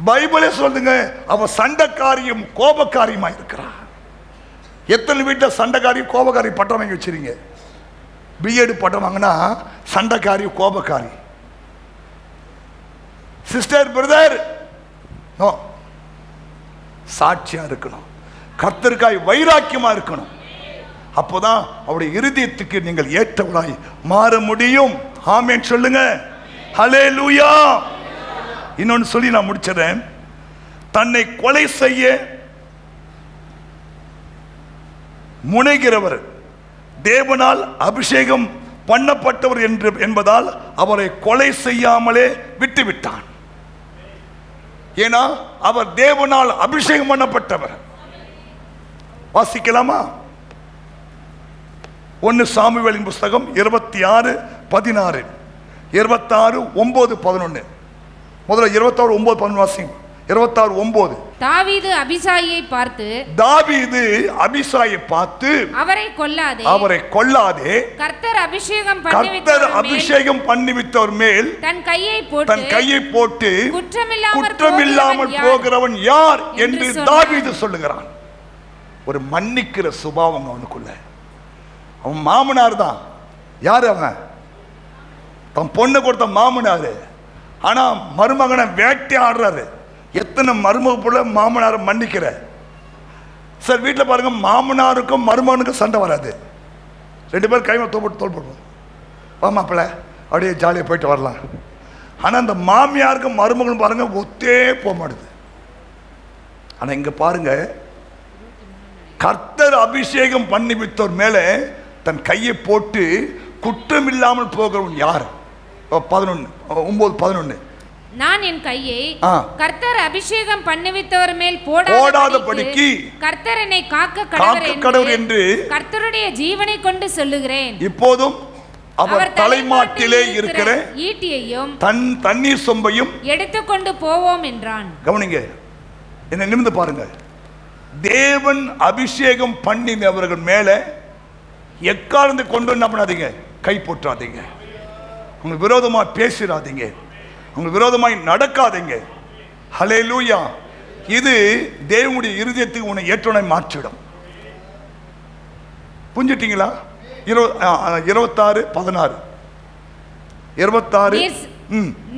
பைபிளே சொல்லுங்க, அவ சண்டைக்காரியும் கோபக்காரியுமா இருக்கிறா. எத்தனை வீட்டில் சண்டைக்காரி கோபக்காரி பட்டம் வாங்கி வச்சிருங்க? பிஎட் பட்டம் வாங்கினா சண்டைக்காரி கோபக்காரி. சிஸ்டர் பிரதர் நோ, சாட்சியா இருக்கணும், கர்த்தருக்காய் வைராக்கியமா இருக்கணும். அப்போதான் அவருடைய இருதயத்துக்கு நீங்கள் ஏற்றவராய் மாற முடியும். ஆமென் சொல்லுங்க, ஹல்லேலூயா. இன்னொன்னு சொல்லி நான் முடிச்சிடறேன். தன்னை கொலை செய்ய முனைகிறவர் தேவனால் அபிஷேகம் பண்ணப்பட்டவர் என்பதால் அவரை கொலை செய்யாமலே விட்டுவிட்டான். ஏன்னா அவர் தேவனால் அபிஷேகம் பண்ணப்பட்டவர். வாசிக்கலாமா? 1 சாமுவேலின் புஸ்தகம் 26:16, 26:9-11. முதல்ல 26:9-11 வாசிங்க. 26:9. தாவீது அபிசாயை பார்த்து அவரை கொல்லாதே, கர்த்தர் அபிஷேகம் பண்ணிவித்தவர் மேல் தன் கையை போட்டு குற்றமில்லாமல் போகிறவன் யார் என்று தாவீது சொல்லுகிறான். ஒரு மன்னிக்கிற சுபாவம் அவனுக்குள்ள. அவன் மாமனார் தான். யாரு அவன்? தன் பொண்ணு கொடுத்த மாமனாரு. ஆனா மருமகனை வேட்டையாடுறாரு. எத்தனை மருமக போல மாமனாரை மன்னிக்கிற சார்? வீட்டில் பாருங்க, மாமனாருக்கும் மருமகனுக்கும் சண்டை வராது. 2 பேரும் கைமை தோல் போடுவோம், வா மாப்பிள்ள அப்படியே ஜாலியாக போயிட்டு வரலாம். ஆனால் அந்த மாமியாருக்கும் மருமகனும் பாருங்க ஒத்தே போக மாட்டுது. ஆனால் இங்கே பாருங்க, கர்த்தர் அபிஷேகம் பண்ணி வித்தோர் மேலே தன் கையை போட்டு குற்றம் இல்லாமல் போகிறவன் யார்? 9:11. நான் என் கையை கர்த்தர் அபிஷேகம் பண்ணிவித்தவர் மேல் போடாதபடிக்கு கர்த்தர் என்னை காக்க கடவர் என்று கர்த்தருடைய ஜீவனை கொண்டு சொல்லுகிறேன். இப்போதும் அவர் தலைமாட்டிலே இருக்கிற ஈட்டியையும் தண்ணீர் சொம்பையும் எடுத்துக்கொண்டு போவோம் என்றான். கவனிங்க, என்ன நிமிர்ந்து பாருங்க. தேவன் அபிஷேகம் பண்ணினவர்கள் மேல எக்காரணத்தை கொண்டு என்ன பண்ணாதீங்க, கை போற்றாதீங்க, உங்க விரோதமா பேசிடாதீங்க, உங்க விரோதமாய் நடக்காதீங்க. ஹல்லேலூயா. இது தேவனுடைய இருதயத்துக்கு உன்னை ஏற்றவனை மாற்றிடும். புரிஞ்சிட்டீங்களா? 26:16. 26.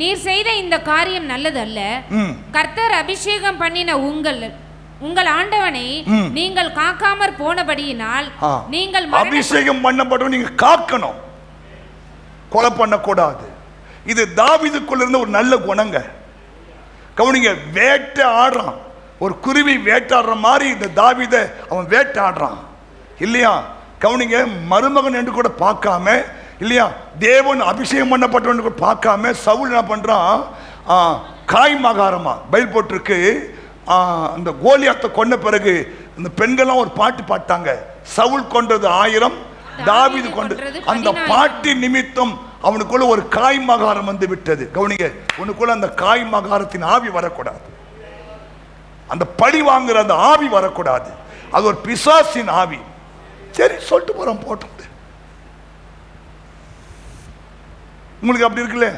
நீர் செய்த இந்த காரியம் நல்லதல்ல. கர்த்தர் அபிஷேகம் பண்ணின உங்கள் ஆண்டவனை நீங்கள் காக்காமற் போனபடியினால் நீங்கள் அபிஷேகம் பண்ணப்பட்டவன் நீங்க காக்கணும், கொலை பண்ணக்கூடாது. இது தாவீதுக்குள்ள இருந்த ஒரு நல்ல குணங்க. கவனிங்க, வேட்டை ஆடுறான், ஒரு குருவி வேட்டாடுற மாதிரி இந்த தாவீதை அவன் வேட்டாடுறான் இல்லையா? கவனிங்க, மருமகன் என்று கூட பார்க்காம இல்லையா, தேவன் அபிஷேகம் பண்ணப்பட்டவன் கூட பார்க்காம சவுல் என்ன பண்றான்? காய் மகாரமா பைல் போட்டிருக்கு. அந்த கோலியாத்தை கொண்ட பிறகு இந்த பெண்கள்லாம் ஒரு பாட்டு பாட்டாங்க, சவுல் கொன்றது 1000, தாவீது கொன்றது. அந்த பாட்டு நிமித்தம் அவனுக்குள்ள ஒரு காய் மகாரம் வந்து விட்டது. கவனிங்க, உனக்குள்ள அந்த காய் மகாரத்தின் ஆவி வரக்கூடாது, அந்த பழி வாங்குற அந்த ஆவி வரக்கூடாது. அது ஒரு பிசாசின் ஆவி. சரி சொல்லிட்டு போறோம், போட்டோம். உங்களுக்கு அப்படி இருக்குல்ல,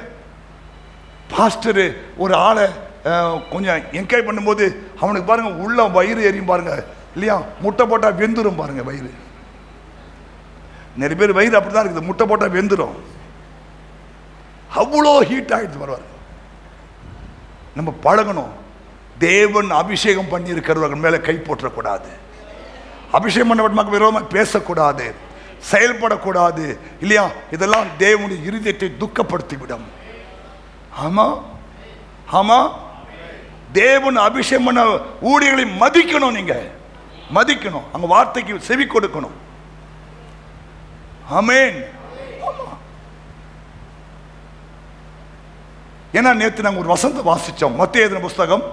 பாஸ்டர் ஒரு ஆளை கொஞ்சம் என்கரேஜ் பண்ணும்போது அவனுக்கு பாருங்க உள்ள வயிறு எரியும் பாருங்க இல்லையா? முட்டை போட்டா வெந்துரும் பாருங்க வயிறு. நிறைய பேர் வயிறு அப்படிதான் இருக்குது, முட்டை போட்டா வெந்துரும், அவ்வளோ ஹீட் ஆகிடுது வருவார். நம்ம பழகணும். தேவன் அபிஷேகம் பண்ணி இருக்கிறவர்கள் மேலே கை போற்றக்கூடாது, அபிஷேகம் பண்ணப்பட்ட விரோதமாக பேசக்கூடாது, செயல்படக்கூடாது இல்லையா? இதெல்லாம் தேவனுடைய இருதயத்தை துக்கப்படுத்திவிடும். ஆமா ஆமா, தேவன் அபிஷேகம் பண்ண ஊழியர்களை மதிக்கணும். நீங்க மதிக்கணும், அங்க வார்த்தைக்கு செவி கொடுக்கணும். ஆமென். ஏன்னா நேற்று நாங்கள் ஒரு வசந்த வாசிச்சோம். மத்தேயு எழுதின புஸ்தகம்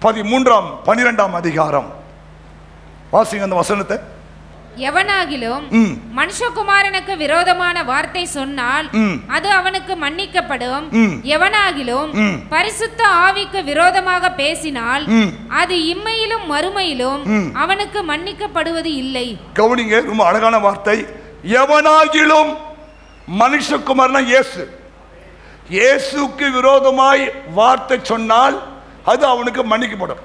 13-12 அதிகாரம். வாசிங்க அந்த வசனத்தை. எவனாகிலும் மனுஷகுமாரனுக்கு விரோதமான வார்த்தை சொன்னால் அது அவனுக்கு மன்னிக்கப்படும். எவனாகிலும் பரிசுத்த ஆவிக்கு விரோதமாக பேசினால் அது இம்மையிலும் மறுமையிலும் அவனுக்கு மன்னிக்கப்படுவது இல்லை. கவனிங்க, ரொம்ப அழகான வார்த்தை. எவனாகிலும் மனுஷகுமாரனா இயேசு, இயேசுக்கு விரோதமாய் வார்த்தை சொன்னால் அது அவனுக்கு மன்னிக்கப்படும்.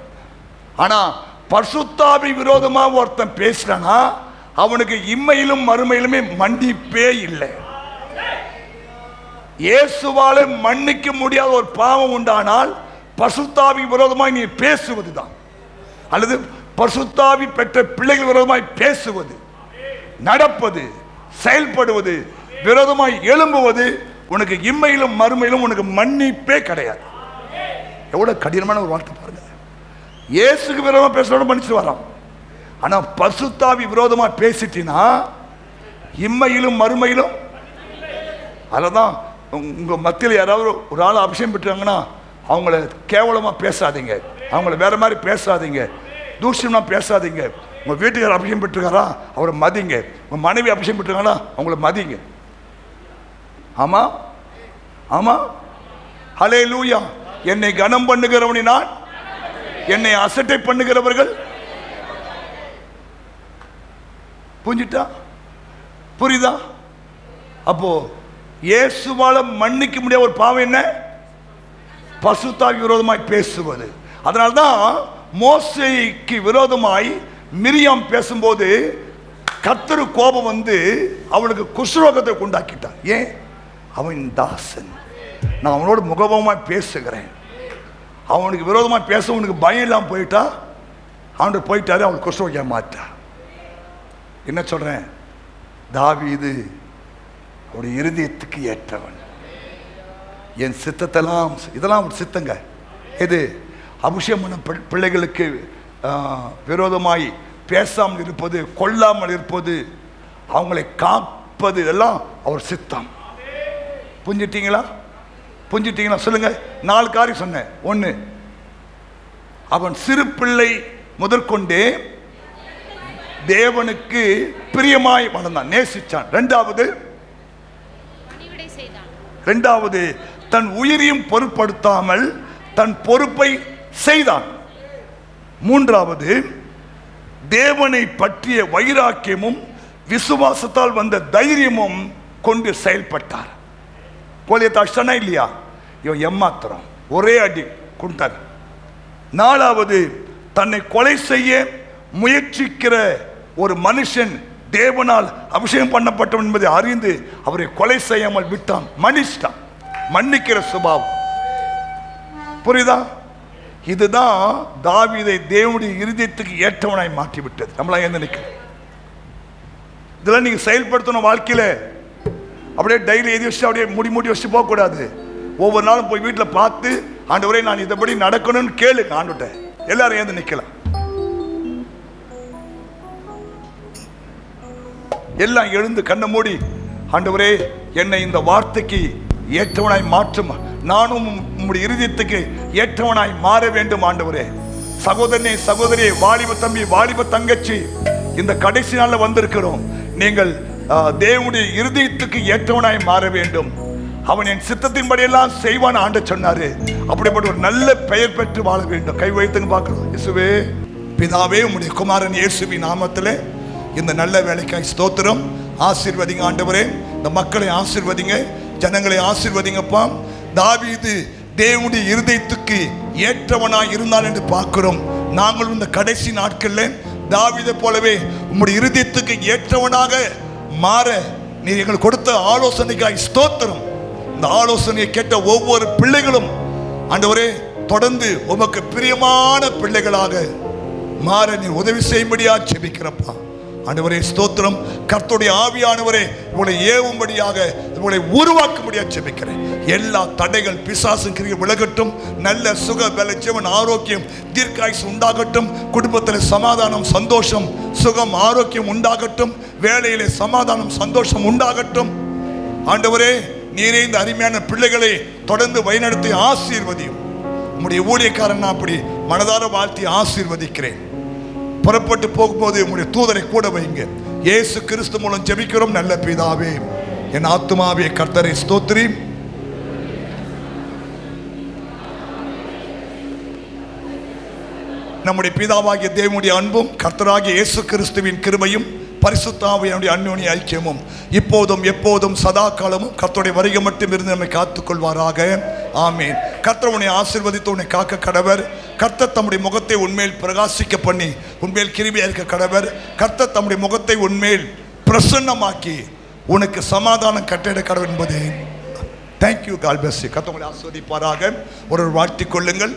ஆனா பரிசுத்தாவி விரோதமாக ஒருத்தன் பேசுறானா அவனுக்கு இம்மையிலும் மறுமையிலுமே மன்னிப்பே இல்லை. இயேசுவால மன்னிக்க முடியாத ஒரு பாவம் உண்டானால் பரிசுத்தாவி விரோதமாய் நீ பேசுவதுதான், அல்லது பரிசுத்தாவி பெற்ற பிள்ளைகள் விரோதமாய் பேசுவது, நடப்பது, செயல்படுவது, விரோதமாய் எழும்புவது, உனக்கு இம்மையிலும் மறுமையிலும் உனக்கு மன்னிப்பே கிடையாது. எவ்வளவு கடினமான ஒரு வார்த்தை பாருங்க. இயேசுக்கு விரோதமா பேசுறோம் மன்னிச்சு வரோம். ஆனா பரிசுத்தாவி விரோதமா பேசிட்டினா இம்மையிலும் மறுமையிலும். அததான் உங்க மத்தியில் யாராவது ஒரு ஆள் அபிஷேகம் பெற்றாங்கன்னா அவங்கள கேவலமா பேசாதீங்க, அவங்கள வேற மாதிரி பேசாதீங்க, தூஷணமா பேசாதீங்க. உங்க வீட்டுக்காரர் அபிஷேகம் பெற்றிருக்காரா அவரை மதிங்க, உங்க மனைவி அபிஷேகம் பெற்றிருக்காங்களா அவங்கள மதிங்க. ஆமா ஆமா, ஹல்லேலூயா. என்னை கனம் பண்ணுகிறவனி நான், என்னை அசட்டை பண்ணுகிறவர்கள். புரிஞ்சுட்டா? புரியுதா? அப்போ இயேசுவால மன்னிக்க முடியாத ஒரு பாவம் என்ன? பரிசுத்தாவிக்கு விரோதமாய் பேசுவது. அதனால்தான் மோசேக்கு விரோதமாய் மிரியாம் பேசும்போது கர்த்தர் கோபம் வந்து அவனுக்கு குஷ்ரோகத்தை உண்டாக்கிட்டான். ஏன்? அவன் தாசன், நான் அவனோட முகபமாய் பேசுகிறேன். அவனுக்கு விரோதமாக பேச உனக்கு பயம் இல்லாமல் போயிட்டா அவன் போயிட்டாரு, அவனுக்கு குஷ்ரோகியா மாட்டா. என்ன சொல்றேன்? தாவீது அவருடைய இருதயத்துக்கு ஏற்றவன். என் சித்தத்தெல்லாம், இதெல்லாம் ஒரு சித்தங்க. எது? அபிஷேகம் பண்ண பிள்ளைகளுக்கு விரோதமாய் பேசாமல் இருப்பது, கொல்லாமல் இருப்பது, அவங்களை காப்பது, இதெல்லாம் அவர் சித்தம். புரிஞ்சிட்டீங்களா? புரிஞ்சிட்டீங்களா? சொல்லுங்க. 4 காரியம் சொன்னேன். 1, அவன் சிறு பிள்ளை முதற்கொண்டே தேவனுக்கு பிரியமாய் வளர்ந்தான், நேசிச்சான். 2வது தன் உயிரையும் பொருட்படுத்தாமல் தன் பொறுப்பை செய்தான். 3வது தேவனை பற்றிய வைராக்கியமும் விசுவாசத்தால் வந்த தைரியமும் கொண்டு செயல்பட்டார். கோலியத்தை அஷ்டனா இல்லையா? இவன் ஏமாத்திரம் ஒரே அடி கொடுத்தார். 4வது தன்னை கொலை செய்ய முயற்சிக்கிற ஒரு மனுஷன் தேவனால் அபிஷேகம் பண்ணப்பட்டவன் என்பதை அறிந்து அவரை கொலை செய்யாமல் விட்டான், மன்னிச்சிட்டான். மன்னிக்கிற சுபாவம். புரியுதா? இதுதான் தாவீதை தேவனுடைய இருதயத்துக்கு ஏற்றவனாய் மாற்றி விட்டது. நம்மளா எந்த நிக்க இதெல்லாம் நீங்க செயல்படுத்தணும் வாழ்க்கையில. அப்படியே டைரி எழுதி வச்சு அப்படியே மூடி வச்சு போக கூடாது. ஒவ்வொரு நாளும் போய் வீட்டில் பார்த்து ஆண்டவரே நான் இதைப்படி நடக்கணும்னு கேளுங்க ஆண்டுட்ட. எல்லாரும் ஏந்து நிக்கலாம். எல்லாம் எழுந்து கண்ணை மூடி, ஆண்டவரே என்னை இந்த வார்த்தைக்கு ஏற்றவனாய் மாற்றும், நானும் உம்முடைய இருதயத்துக்கு ஏற்றவனாய் மாற வேண்டும் ஆண்டவரே. சகோதரனே சகோதரியே, வாலிப தம்பி வாலிப தங்கச்சி, இந்த கடைசி நாள்ல வந்திருக்கிறோம். நீங்கள் தேவனுடைய இருதயத்துக்கு ஏற்றவனாய் மாற வேண்டும். அவன் என் சித்தத்தின்படி எல்லாம் செய்வான் ஆண்டு சொன்னாரு. அப்படிப்பட்ட ஒரு நல்ல பெயர் பெற்று வாழ வேண்டும். கை வைத்துங்க பார்க்கிறோம். இயேசுவே பிதாவே, உம்முடைய குமாரன் இயேசுவின் நாமத்திலே இந்த நல்ல வேலைக்காய் ஸ்தோத்திரம். ஆசீர்வதிங்க ஆண்டவரே, இந்த மக்களை ஆசீர்வதிங்க, ஜனங்களை ஆசீர்வதிங்கப்பா. தாவீது தேவனுடைய இருதயத்துக்கு ஏற்றவனாய் இருந்தான் என்று பார்க்கிறோம். நாங்கள் இந்த கடைசி நாட்களில் தாவீதை போலவே உம்முடைய இருதயத்துக்கு ஏற்றவனாக மாற நீர் எங்களுக்கு கொடுத்த ஆலோசனைக்காய் ஸ்தோத்திரம். இந்த ஆலோசனையை கேட்ட ஒவ்வொரு பிள்ளைகளும் ஆண்டவரே தொடர்ந்து உமக்கு பிரியமான பிள்ளைகளாக மாற நீர் உதவி செய்யும்படியா ஜெபிக்கிறப்பா. ஆண்டவரே ஸ்தோத்திரம். கர்த்தருடைய ஆவியானவரே இவளை ஏவும்படியாக, இவளை உருவாக்கும்படியாக ஜெபிக்கிறேன். எல்லா தடைகள் பிசாசு கிரியை விலகட்டும். நல்ல சுக பல ஜீவன் ஆரோக்கியம் தீர்க்காயுசு உண்டாகட்டும். குடும்பத்தில் சமாதானம் சந்தோஷம் சுகம் ஆரோக்கியம் உண்டாகட்டும். வேலையிலே சமாதானம் சந்தோஷம் உண்டாகட்டும். ஆண்டவரே நீரே இந்த அருமையான பிள்ளைகளை தொடர்ந்து வழிநடத்தி ஆசீர்வதியும். உம்முடைய ஊழியக்காரன் அப்படி மனதார வாழ்த்தி ஆசீர்வதிக்கிறேன். புறப்பட்டு போகும்போது உம்முடைய தூதரை கூட வைங்க. இயேசு கிறிஸ்து மூலம் ஜெபிக்கிறோம் நல்ல பிதாவே. என் ஆத்துமாவே கர்த்தரை ஸ்தோத்திரி. நம்முடைய பிதாவாகிய தேவனுடைய அன்பும் கர்த்தராகிய இயேசு கிறிஸ்துவின் கிருபையும் பரிசுத்த ஆவியானுடைய அன்யோன்ய ஐக்கியமும் இப்போதும் எப்போதும் சதா காலமும் கர்த்தருடைய வருகை மட்டும் இருந்து நம்மை காத்துக்கொள்வாராக. ஆமீன். கர்த்தர் உன்னை ஆசீர்வதித்து உன்னை காக்க கடவர். கர்த்தர் தம்முடைய முகத்தை உன்மேல் பிரகாசிக்க பண்ணி உன்மேல் கிருபையா இருக்க கடவர். கர்த்தர் தம்முடைய முகத்தை உன்மேல் பிரசன்னமாக்கி உனக்கு சமாதானம் கட்டிட கடவர் என்பது. தேங்க்யூ. God bless you. கர்த்தர் உங்களை ஆசீர்வதிப்பாராக. ஒரு வாழ்த்திக் கொள்ளுங்கள்.